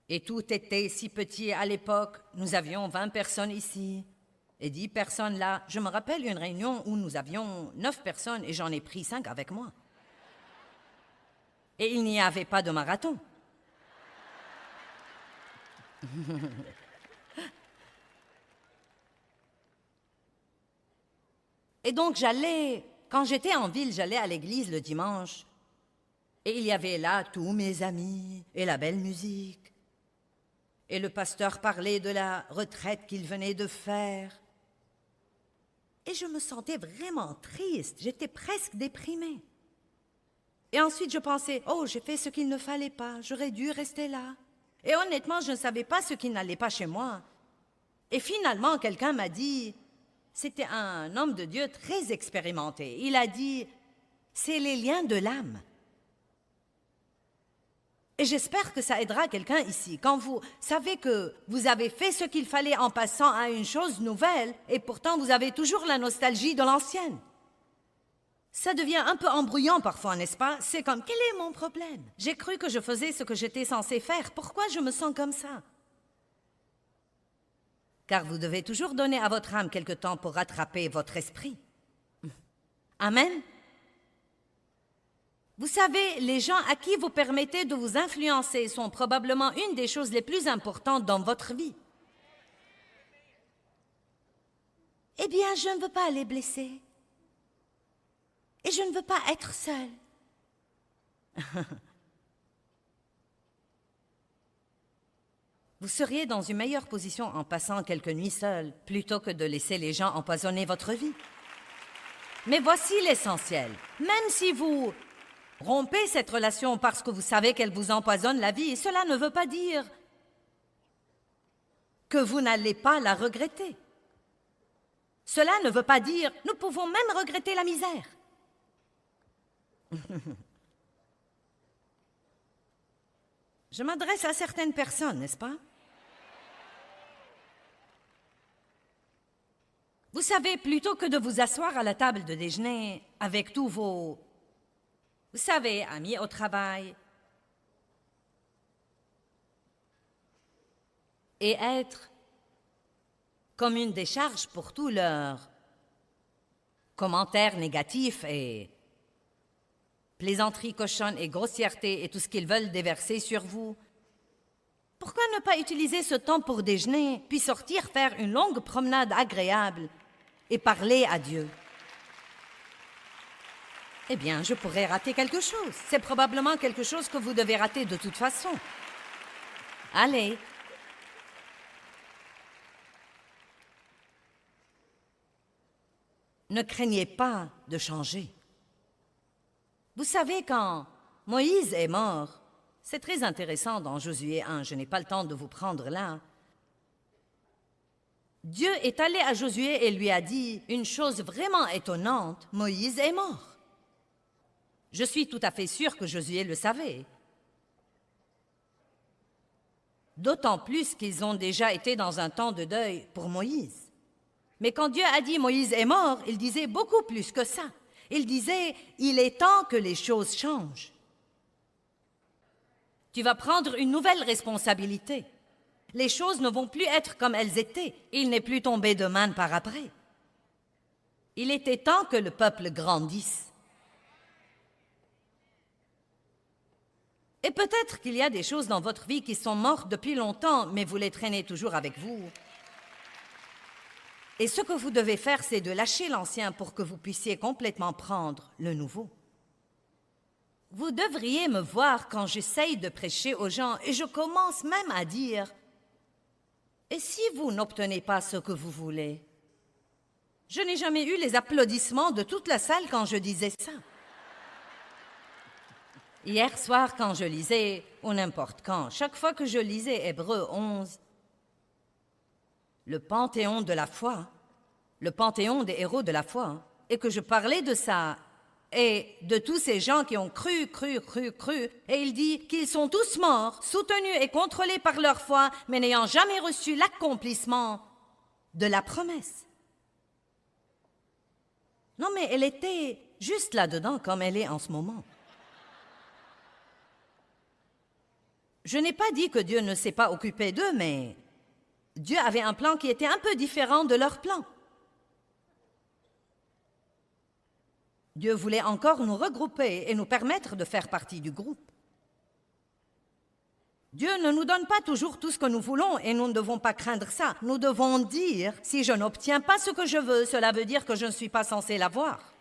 Et tout était si petit à l'époque. Nous avions 20 personnes ici et 10 personnes là. Je me rappelle une réunion où nous avions 9 personnes et j'en ai pris 5 avec moi. Et il n'y avait pas de marathon. Et donc quand j'étais en ville, j'allais à l'église le dimanche. Et il y avait là tous mes amis et la belle musique. Et le pasteur parlait de la retraite qu'il venait de faire. Et je me sentais vraiment triste, j'étais presque déprimée. Et ensuite je pensais, oh, j'ai fait ce qu'il ne fallait pas, j'aurais dû rester là. Et honnêtement, je ne savais pas ce qui n'allait pas chez moi. Et finalement, quelqu'un m'a dit, c'était un homme de Dieu très expérimenté. Il a dit, c'est les liens de l'âme. Et j'espère que ça aidera quelqu'un ici. Quand vous savez que vous avez fait ce qu'il fallait en passant à une chose nouvelle, et pourtant vous avez toujours la nostalgie de l'ancienne. Ça devient un peu embrouillant parfois, n'est-ce pas? C'est comme, quel est mon problème? J'ai cru que je faisais ce que j'étais censée faire. Pourquoi je me sens comme ça? Car vous devez toujours donner à votre âme quelque temps pour rattraper votre esprit. Amen. Vous savez, les gens à qui vous permettez de vous influencer sont probablement une des choses les plus importantes dans votre vie. Eh bien, je ne veux pas les blesser. Et je ne veux pas être seule. Vous seriez dans une meilleure position en passant quelques nuits seules, plutôt que de laisser les gens empoisonner votre vie. Mais voici l'essentiel. Même si vous rompez cette relation parce que vous savez qu'elle vous empoisonne la vie, cela ne veut pas dire que vous n'allez pas la regretter. Cela ne veut pas dire, nous pouvons même regretter la misère. Je m'adresse à certaines personnes, n'est-ce pas? Vous savez, plutôt que de vous asseoir à la table de déjeuner avec tous vos, vous savez, amis au travail, et être comme une décharge pour tous leurs commentaires négatifs et plaisanteries cochonnes et grossièretés et tout ce qu'ils veulent déverser sur vous. Pourquoi ne pas utiliser ce temps pour déjeuner, puis sortir faire une longue promenade agréable et parler à Dieu? Eh bien, je pourrais rater quelque chose. C'est probablement quelque chose que vous devez rater de toute façon. Allez. Ne craignez pas de changer. Vous savez, quand Moïse est mort, c'est très intéressant dans Josué 1, je n'ai pas le temps de vous prendre là. Dieu est allé à Josué et lui a dit une chose vraiment étonnante, Moïse est mort. Je suis tout à fait sûre que Josué le savait. D'autant plus qu'ils ont déjà été dans un temps de deuil pour Moïse. Mais quand Dieu a dit « Moïse est mort », il disait beaucoup plus que ça. Il disait « Il est temps que les choses changent. Tu vas prendre une nouvelle responsabilité. Les choses ne vont plus être comme elles étaient. Il n'est plus tombé de manne par après. Il était temps que le peuple grandisse. » Et peut-être qu'il y a des choses dans votre vie qui sont mortes depuis longtemps, mais vous les traînez toujours avec vous. Et ce que vous devez faire, c'est de lâcher l'ancien pour que vous puissiez complètement prendre le nouveau. Vous devriez me voir quand j'essaye de prêcher aux gens et je commence même à dire « Et si vous n'obtenez pas ce que vous voulez ?» Je n'ai jamais eu les applaudissements de toute la salle quand je disais ça. Hier soir, quand je lisais, ou n'importe quand, chaque fois que je lisais Hébreux 11, le panthéon de la foi, le panthéon des héros de la foi, et que je parlais de ça, et de tous ces gens qui ont cru, et il dit qu'ils sont tous morts, soutenus et contrôlés par leur foi, mais n'ayant jamais reçu l'accomplissement de la promesse. Non, mais elle était juste là-dedans comme elle est en ce moment. Je n'ai pas dit que Dieu ne s'est pas occupé d'eux, mais Dieu avait un plan qui était un peu différent de leur plan. Dieu voulait encore nous regrouper et nous permettre de faire partie du groupe. Dieu ne nous donne pas toujours tout ce que nous voulons et nous ne devons pas craindre ça. Nous devons dire, si je n'obtiens pas ce que je veux, cela veut dire que je ne suis pas censé l'avoir.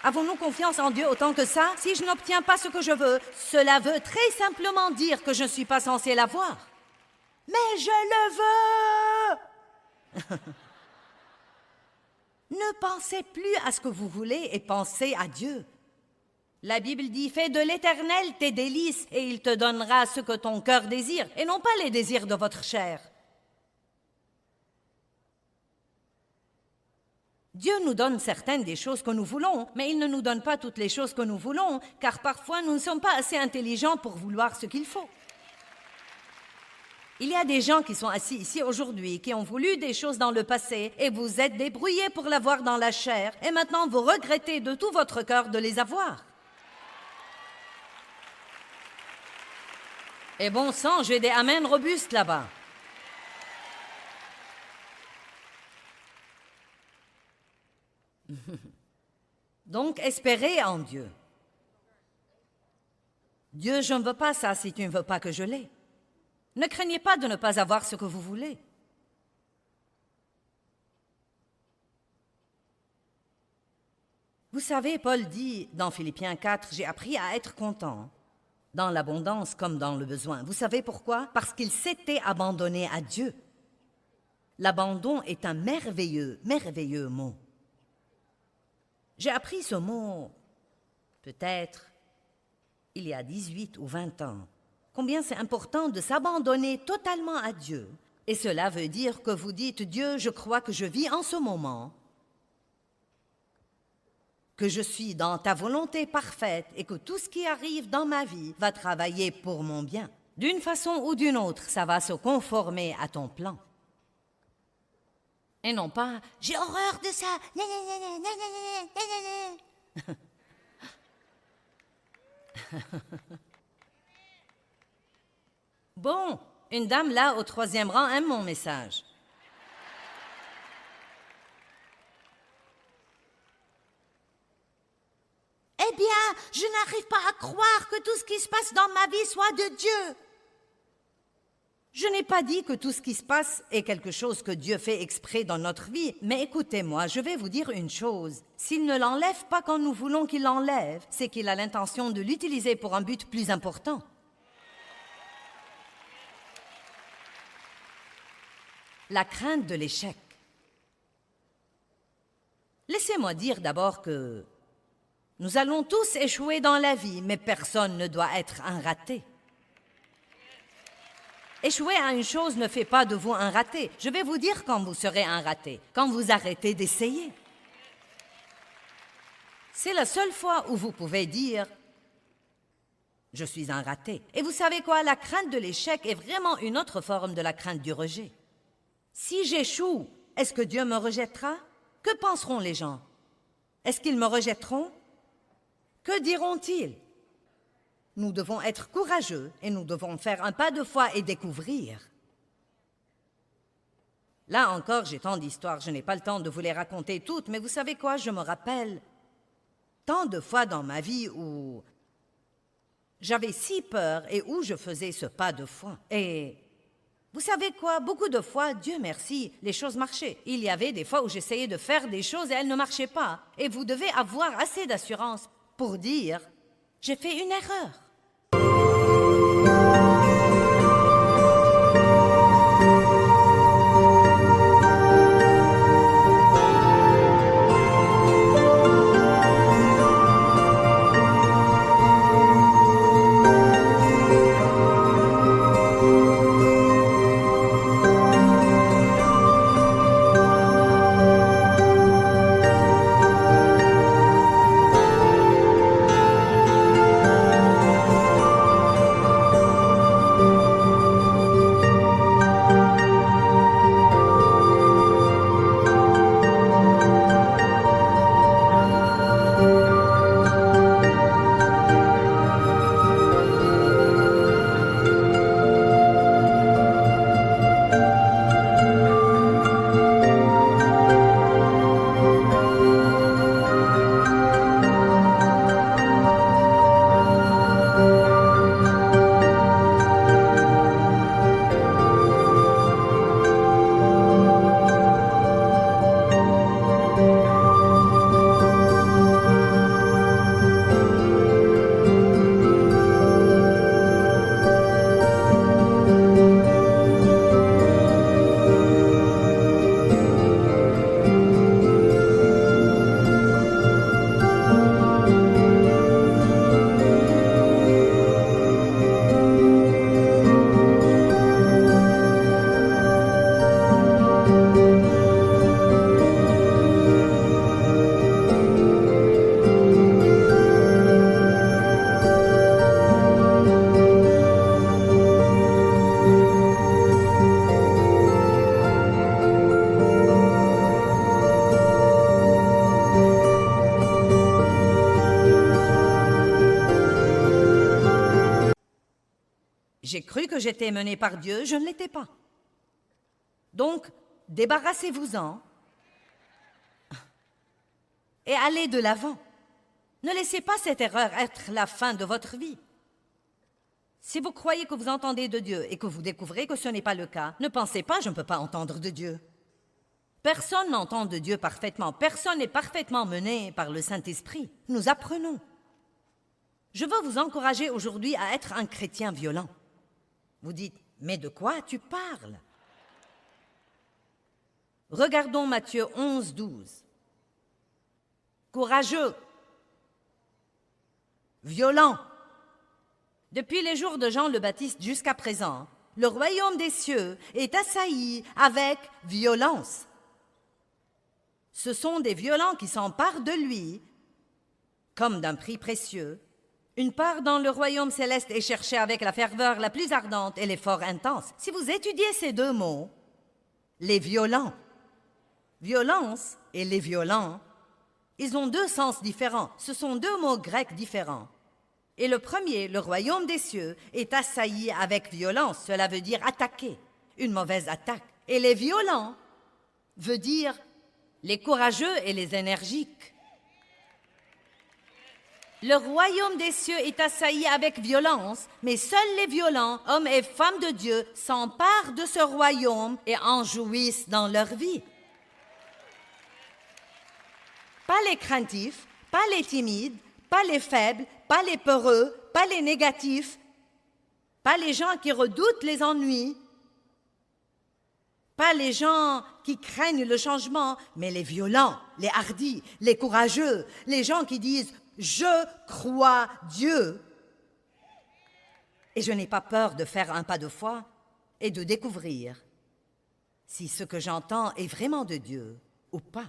Avons-nous confiance en Dieu autant que ça? Si je n'obtiens pas ce que je veux, cela veut très simplement dire que je ne suis pas censé l'avoir. Mais je le veux! Ne pensez plus à ce que vous voulez et pensez à Dieu. La Bible dit « Fais de l'Éternel tes délices et il te donnera ce que ton cœur désire et non pas les désirs de votre chair. » Dieu nous donne certaines des choses que nous voulons, mais il ne nous donne pas toutes les choses que nous voulons, car parfois nous ne sommes pas assez intelligents pour vouloir ce qu'il faut. Il y a des gens qui sont assis ici aujourd'hui, qui ont voulu des choses dans le passé, et vous êtes débrouillés pour l'avoir dans la chair, et maintenant vous regrettez de tout votre cœur de les avoir. Et bon sang, j'ai des amens robustes là-bas. Donc, espérez en Dieu. Dieu, je ne veux pas ça si tu ne veux pas que je l'ai. Ne craignez pas de ne pas avoir ce que vous voulez. Vous savez, Paul dit dans Philippiens 4, « J'ai appris à être content, dans l'abondance comme dans le besoin. » Vous savez pourquoi? Parce qu'il s'était abandonné à Dieu. L'abandon est un merveilleux, merveilleux mot. J'ai appris ce mot, peut-être, il y a 18 ou 20 ans. Combien c'est important de s'abandonner totalement à Dieu. Et cela veut dire que vous dites, Dieu, je crois que je vis en ce moment que je suis dans ta volonté parfaite et que tout ce qui arrive dans ma vie va travailler pour mon bien. D'une façon ou d'une autre, ça va se conformer à ton plan. Et non pas « j'ai horreur de ça ». Bon, une dame là au 3e rang aime mon message. Eh bien, je n'arrive pas à croire que tout ce qui se passe dans ma vie soit de Dieu. Je n'ai pas dit que tout ce qui se passe est quelque chose que Dieu fait exprès dans notre vie, mais écoutez-moi, je vais vous dire une chose. S'il ne l'enlève pas quand nous voulons qu'il l'enlève, c'est qu'il a l'intention de l'utiliser pour un but plus important. La crainte de l'échec. Laissez-moi dire d'abord que nous allons tous échouer dans la vie, mais personne ne doit être un raté. Échouer à une chose ne fait pas de vous un raté. Je vais vous dire quand vous serez un raté, quand vous arrêtez d'essayer. C'est la seule fois où vous pouvez dire « Je suis un raté ». Et vous savez quoi? La crainte de l'échec est vraiment une autre forme de la crainte du rejet. Si j'échoue, est-ce que Dieu me rejettera? Que penseront les gens? Est-ce qu'ils me rejetteront? Que diront-ils? Nous devons être courageux et nous devons faire un pas de foi et découvrir. Là encore, j'ai tant d'histoires, je n'ai pas le temps de vous les raconter toutes, mais vous savez quoi, je me rappelle tant de fois dans ma vie où j'avais si peur et où je faisais ce pas de foi. Et vous savez quoi, beaucoup de fois, Dieu merci, les choses marchaient. Il y avait des fois où j'essayais de faire des choses et elles ne marchaient pas. Et vous devez avoir assez d'assurance pour dire « J'ai fait une erreur ». J'ai cru que j'étais menée par Dieu, je ne l'étais pas. Donc, débarrassez-vous-en et allez de l'avant. Ne laissez pas cette erreur être la fin de votre vie. Si vous croyez que vous entendez de Dieu et que vous découvrez que ce n'est pas le cas, ne pensez pas « je ne peux pas entendre de Dieu ». Personne n'entend de Dieu parfaitement, personne n'est parfaitement mené par le Saint-Esprit. Nous apprenons. Je veux vous encourager aujourd'hui à être un chrétien violent. Vous dites, mais de quoi tu parles? Regardons Matthieu 11, 12. Courageux, violent. Depuis les jours de Jean le Baptiste jusqu'à présent, le royaume des cieux est assailli avec violence. Ce sont des violents qui s'emparent de lui comme d'un prix précieux. Une part dans le royaume céleste est cherchée avec la ferveur la plus ardente et l'effort intense. Si vous étudiez ces deux mots, les violents, violence et les violents, ils ont deux sens différents. Ce sont deux mots grecs différents. Et le premier, le royaume des cieux, est assailli avec violence. Cela veut dire attaquer, une mauvaise attaque. Et les violents veut dire les courageux et les énergiques. Le royaume des cieux est assailli avec violence, mais seuls les violents, hommes et femmes de Dieu, s'emparent de ce royaume et en jouissent dans leur vie. Pas les craintifs, pas les timides, pas les faibles, pas les peureux, pas les négatifs, pas les gens qui redoutent les ennuis, pas les gens qui craignent le changement, mais les violents, les hardis, les courageux, les gens qui disent « Je crois Dieu ». Et je n'ai pas peur de faire un pas de foi et de découvrir si ce que j'entends est vraiment de Dieu ou pas.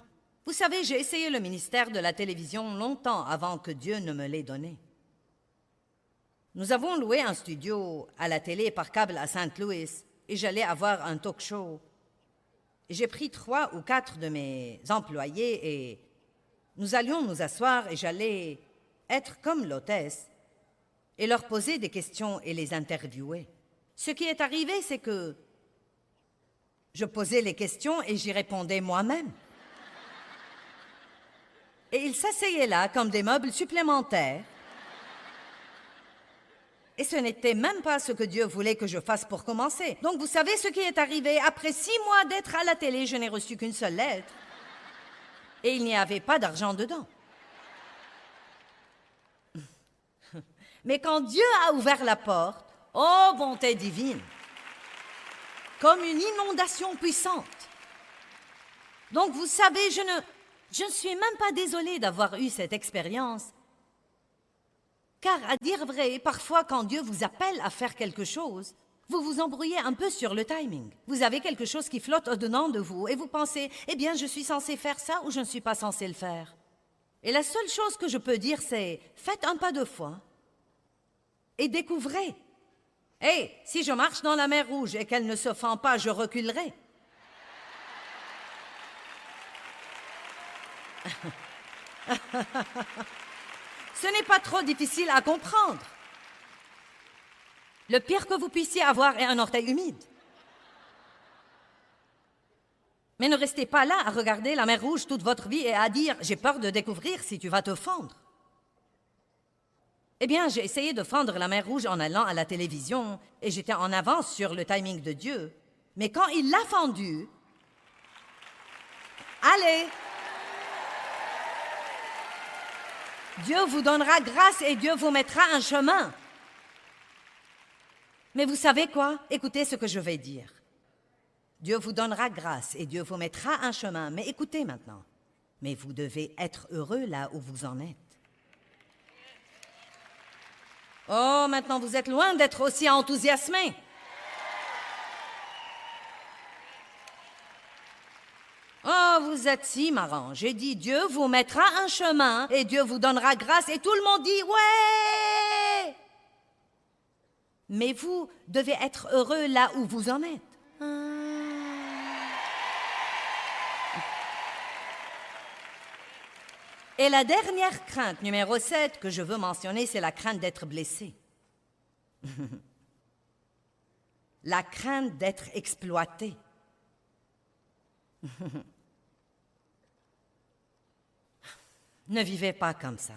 Vous savez, j'ai essayé le ministère de la télévision longtemps avant que Dieu ne me l'ait donné. Nous avons loué un studio à la télé par câble à Saint Louis et j'allais avoir un talk show. J'ai pris 3 ou 4 de mes employés et nous allions nous asseoir et j'allais être comme l'hôtesse et leur poser des questions et les interviewer. Ce qui est arrivé, c'est que je posais les questions et j'y répondais moi-même. Et ils s'asseyaient là comme des meubles supplémentaires. Et ce n'était même pas ce que Dieu voulait que je fasse pour commencer. Donc vous savez ce qui est arrivé? Après 6 mois d'être à la télé, je n'ai reçu qu'une seule lettre. Et il n'y avait pas d'argent dedans. Mais quand Dieu a ouvert la porte, oh bonté divine, comme une inondation puissante. Donc vous savez, je ne suis même pas désolée d'avoir eu cette expérience. Car, à dire vrai, parfois quand Dieu vous appelle à faire quelque chose, vous vous embrouillez un peu sur le timing. Vous avez quelque chose qui flotte au-dedans de vous et vous pensez « Eh bien, je suis censé faire ça ou je ne suis pas censé le faire ?» Et la seule chose que je peux dire, c'est « Faites un pas de foi et découvrez. » Hey, si je marche dans la mer Rouge et qu'elle ne se fend pas, je reculerai. Ce n'est pas trop difficile à comprendre. Le pire que vous puissiez avoir est un orteil humide. Mais ne restez pas là à regarder la mer Rouge toute votre vie et à dire « j'ai peur de découvrir si tu vas te fendre ». Eh bien, j'ai essayé de fendre la mer Rouge en allant à la télévision et j'étais en avance sur le timing de Dieu. Mais quand il l'a fendue, allez! Dieu vous donnera grâce et Dieu vous mettra un chemin. Mais vous savez quoi? Écoutez ce que je vais dire. Dieu vous donnera grâce et Dieu vous mettra un chemin. Mais écoutez maintenant. Mais vous devez être heureux là où vous en êtes. Oh, maintenant vous êtes loin d'être aussi enthousiasmés. Oh, vous êtes si marrant. J'ai dit, Dieu vous mettra un chemin et Dieu vous donnera grâce et tout le monde dit, ouais! Mais vous devez être heureux là où vous en êtes. Et la dernière crainte, numéro 7, que je veux mentionner, c'est la crainte d'être blessé. La crainte d'être exploité. Ne vivez pas comme ça.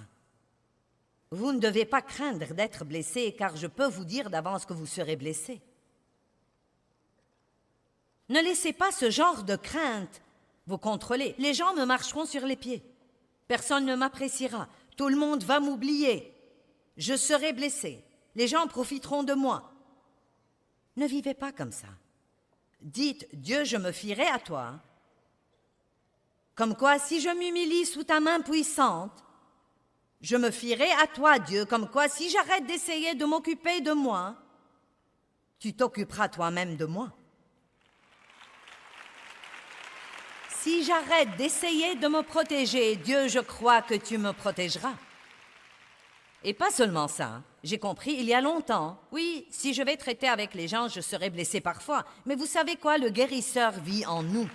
Vous ne devez pas craindre d'être blessé, car je peux vous dire d'avance que vous serez blessé. Ne laissez pas ce genre de crainte vous contrôler. Les gens me marcheront sur les pieds. Personne ne m'appréciera. Tout le monde va m'oublier. Je serai blessé. Les gens profiteront de moi. Ne vivez pas comme ça. Dites, Dieu, je me fierai à toi. Comme quoi, si je m'humilie sous ta main puissante, je me fierai à toi, Dieu. Comme quoi, si j'arrête d'essayer de m'occuper de moi, tu t'occuperas toi-même de moi. Si j'arrête d'essayer de me protéger, Dieu, je crois que tu me protégeras. Et pas seulement ça. J'ai compris il y a longtemps. Oui, si je vais traiter avec les gens, je serai blessé parfois. Mais vous savez quoi? Le guérisseur vit en nous.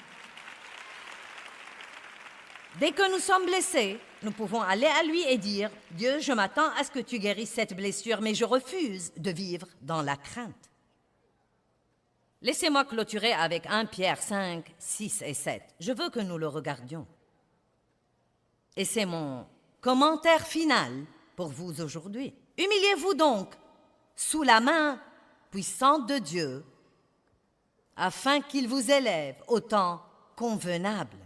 Dès que nous sommes blessés, nous pouvons aller à lui et dire « Dieu, je m'attends à ce que tu guérisses cette blessure, mais je refuse de vivre dans la crainte. » Laissez-moi clôturer avec 1 Pierre 5, 6 et 7. Je veux que nous le regardions. Et c'est mon commentaire final pour vous aujourd'hui. Humiliez-vous donc sous la main puissante de Dieu afin qu'il vous élève au temps convenable.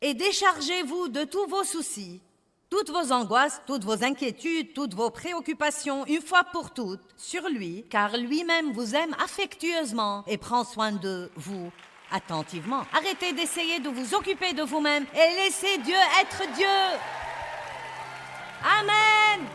Et déchargez-vous de tous vos soucis, toutes vos angoisses, toutes vos inquiétudes, toutes vos préoccupations, une fois pour toutes, sur lui, car lui-même vous aime affectueusement et prend soin de vous attentivement. Arrêtez d'essayer de vous occuper de vous-même et laissez Dieu être Dieu. Amen.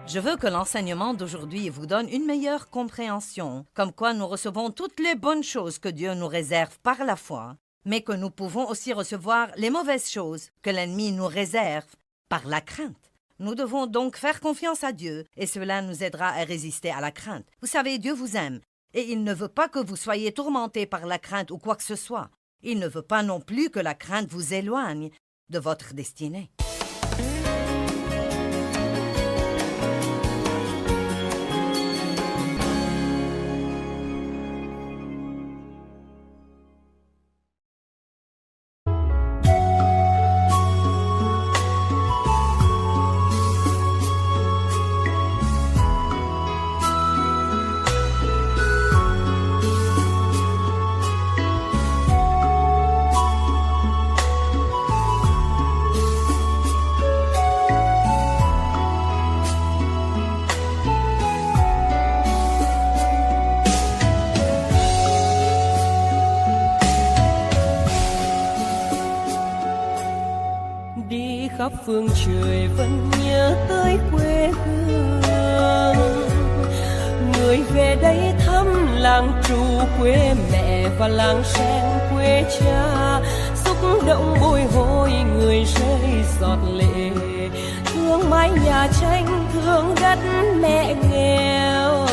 Je veux que l'enseignement d'aujourd'hui vous donne une meilleure compréhension, comme quoi nous recevons toutes les bonnes choses que Dieu nous réserve par la foi, mais que nous pouvons aussi recevoir les mauvaises choses que l'ennemi nous réserve par la crainte. Nous devons donc faire confiance à Dieu et cela nous aidera à résister à la crainte. Vous savez, Dieu vous aime et il ne veut pas que vous soyez tourmentés par la crainte ou quoi que ce soit. Il ne veut pas non plus que la crainte vous éloigne de votre destinée. khắp phương trời vẫn nhớ tới quê hương. Người về đây thăm làng trù quê mẹ và làng sen quê cha, xúc động bồi hồi người rơi giọt lệ, thương mái nhà tranh thương đất mẹ nghèo.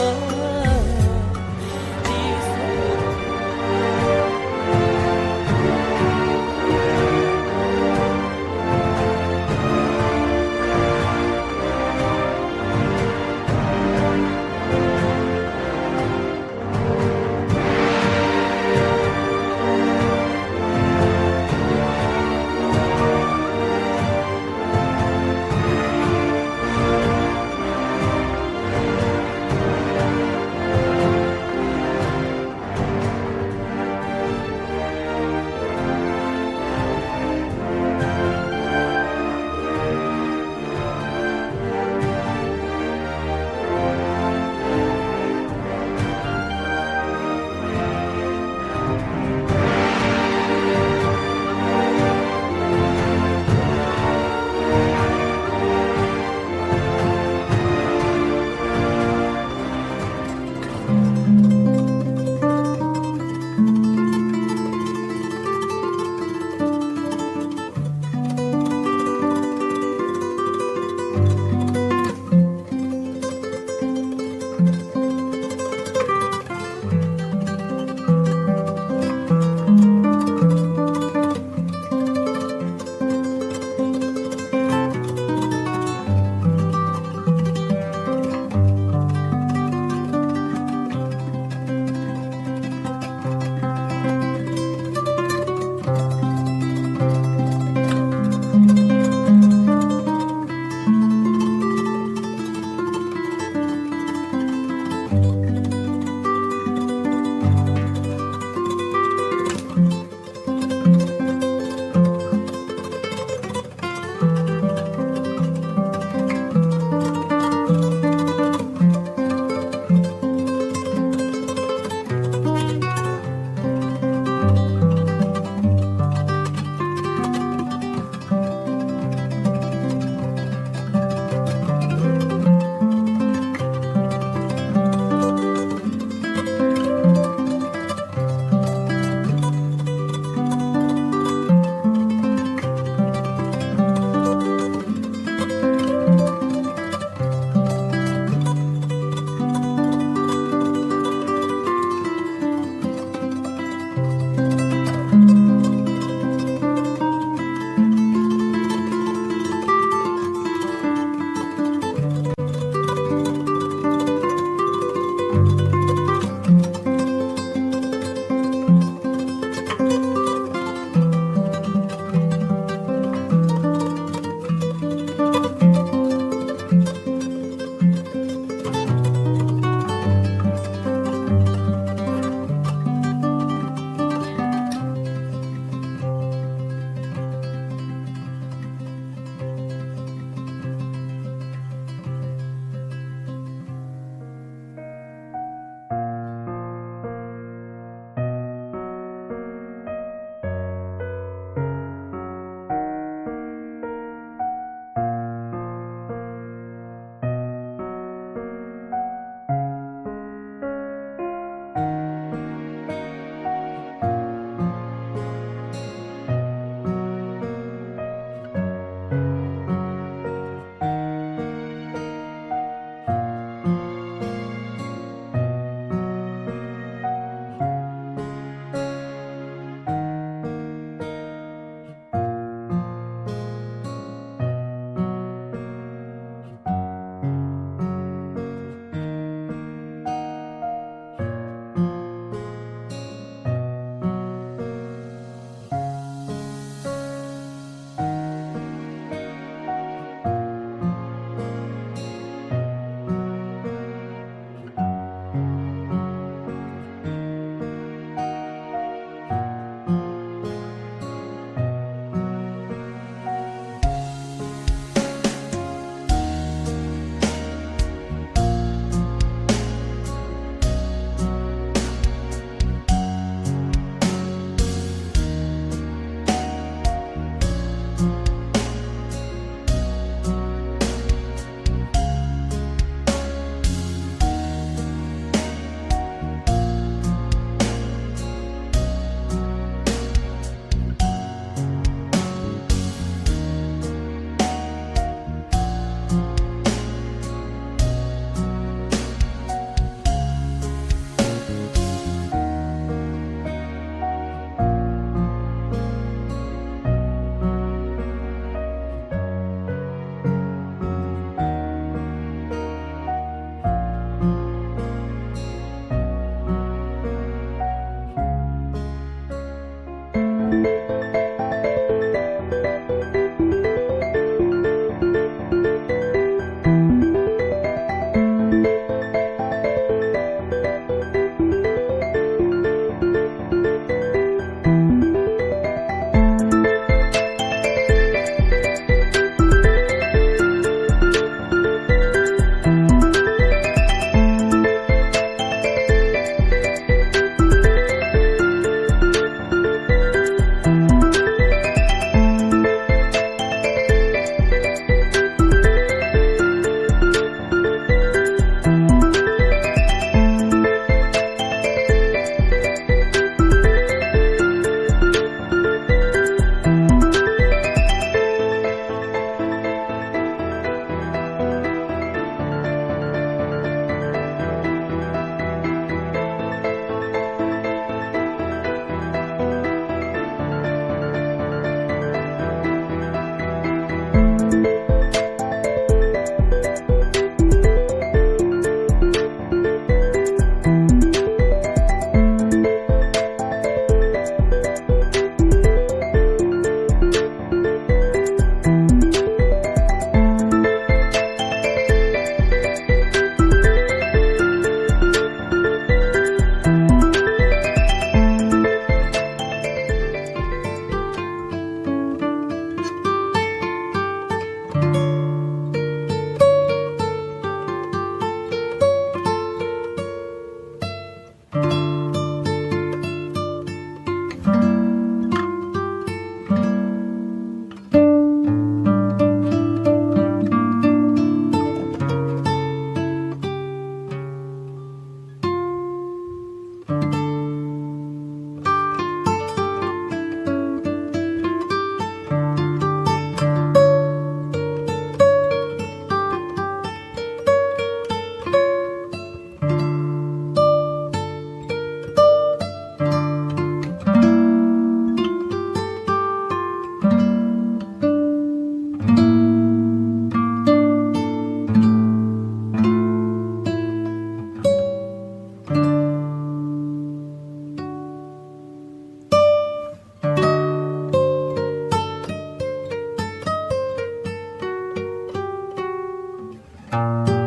Bye.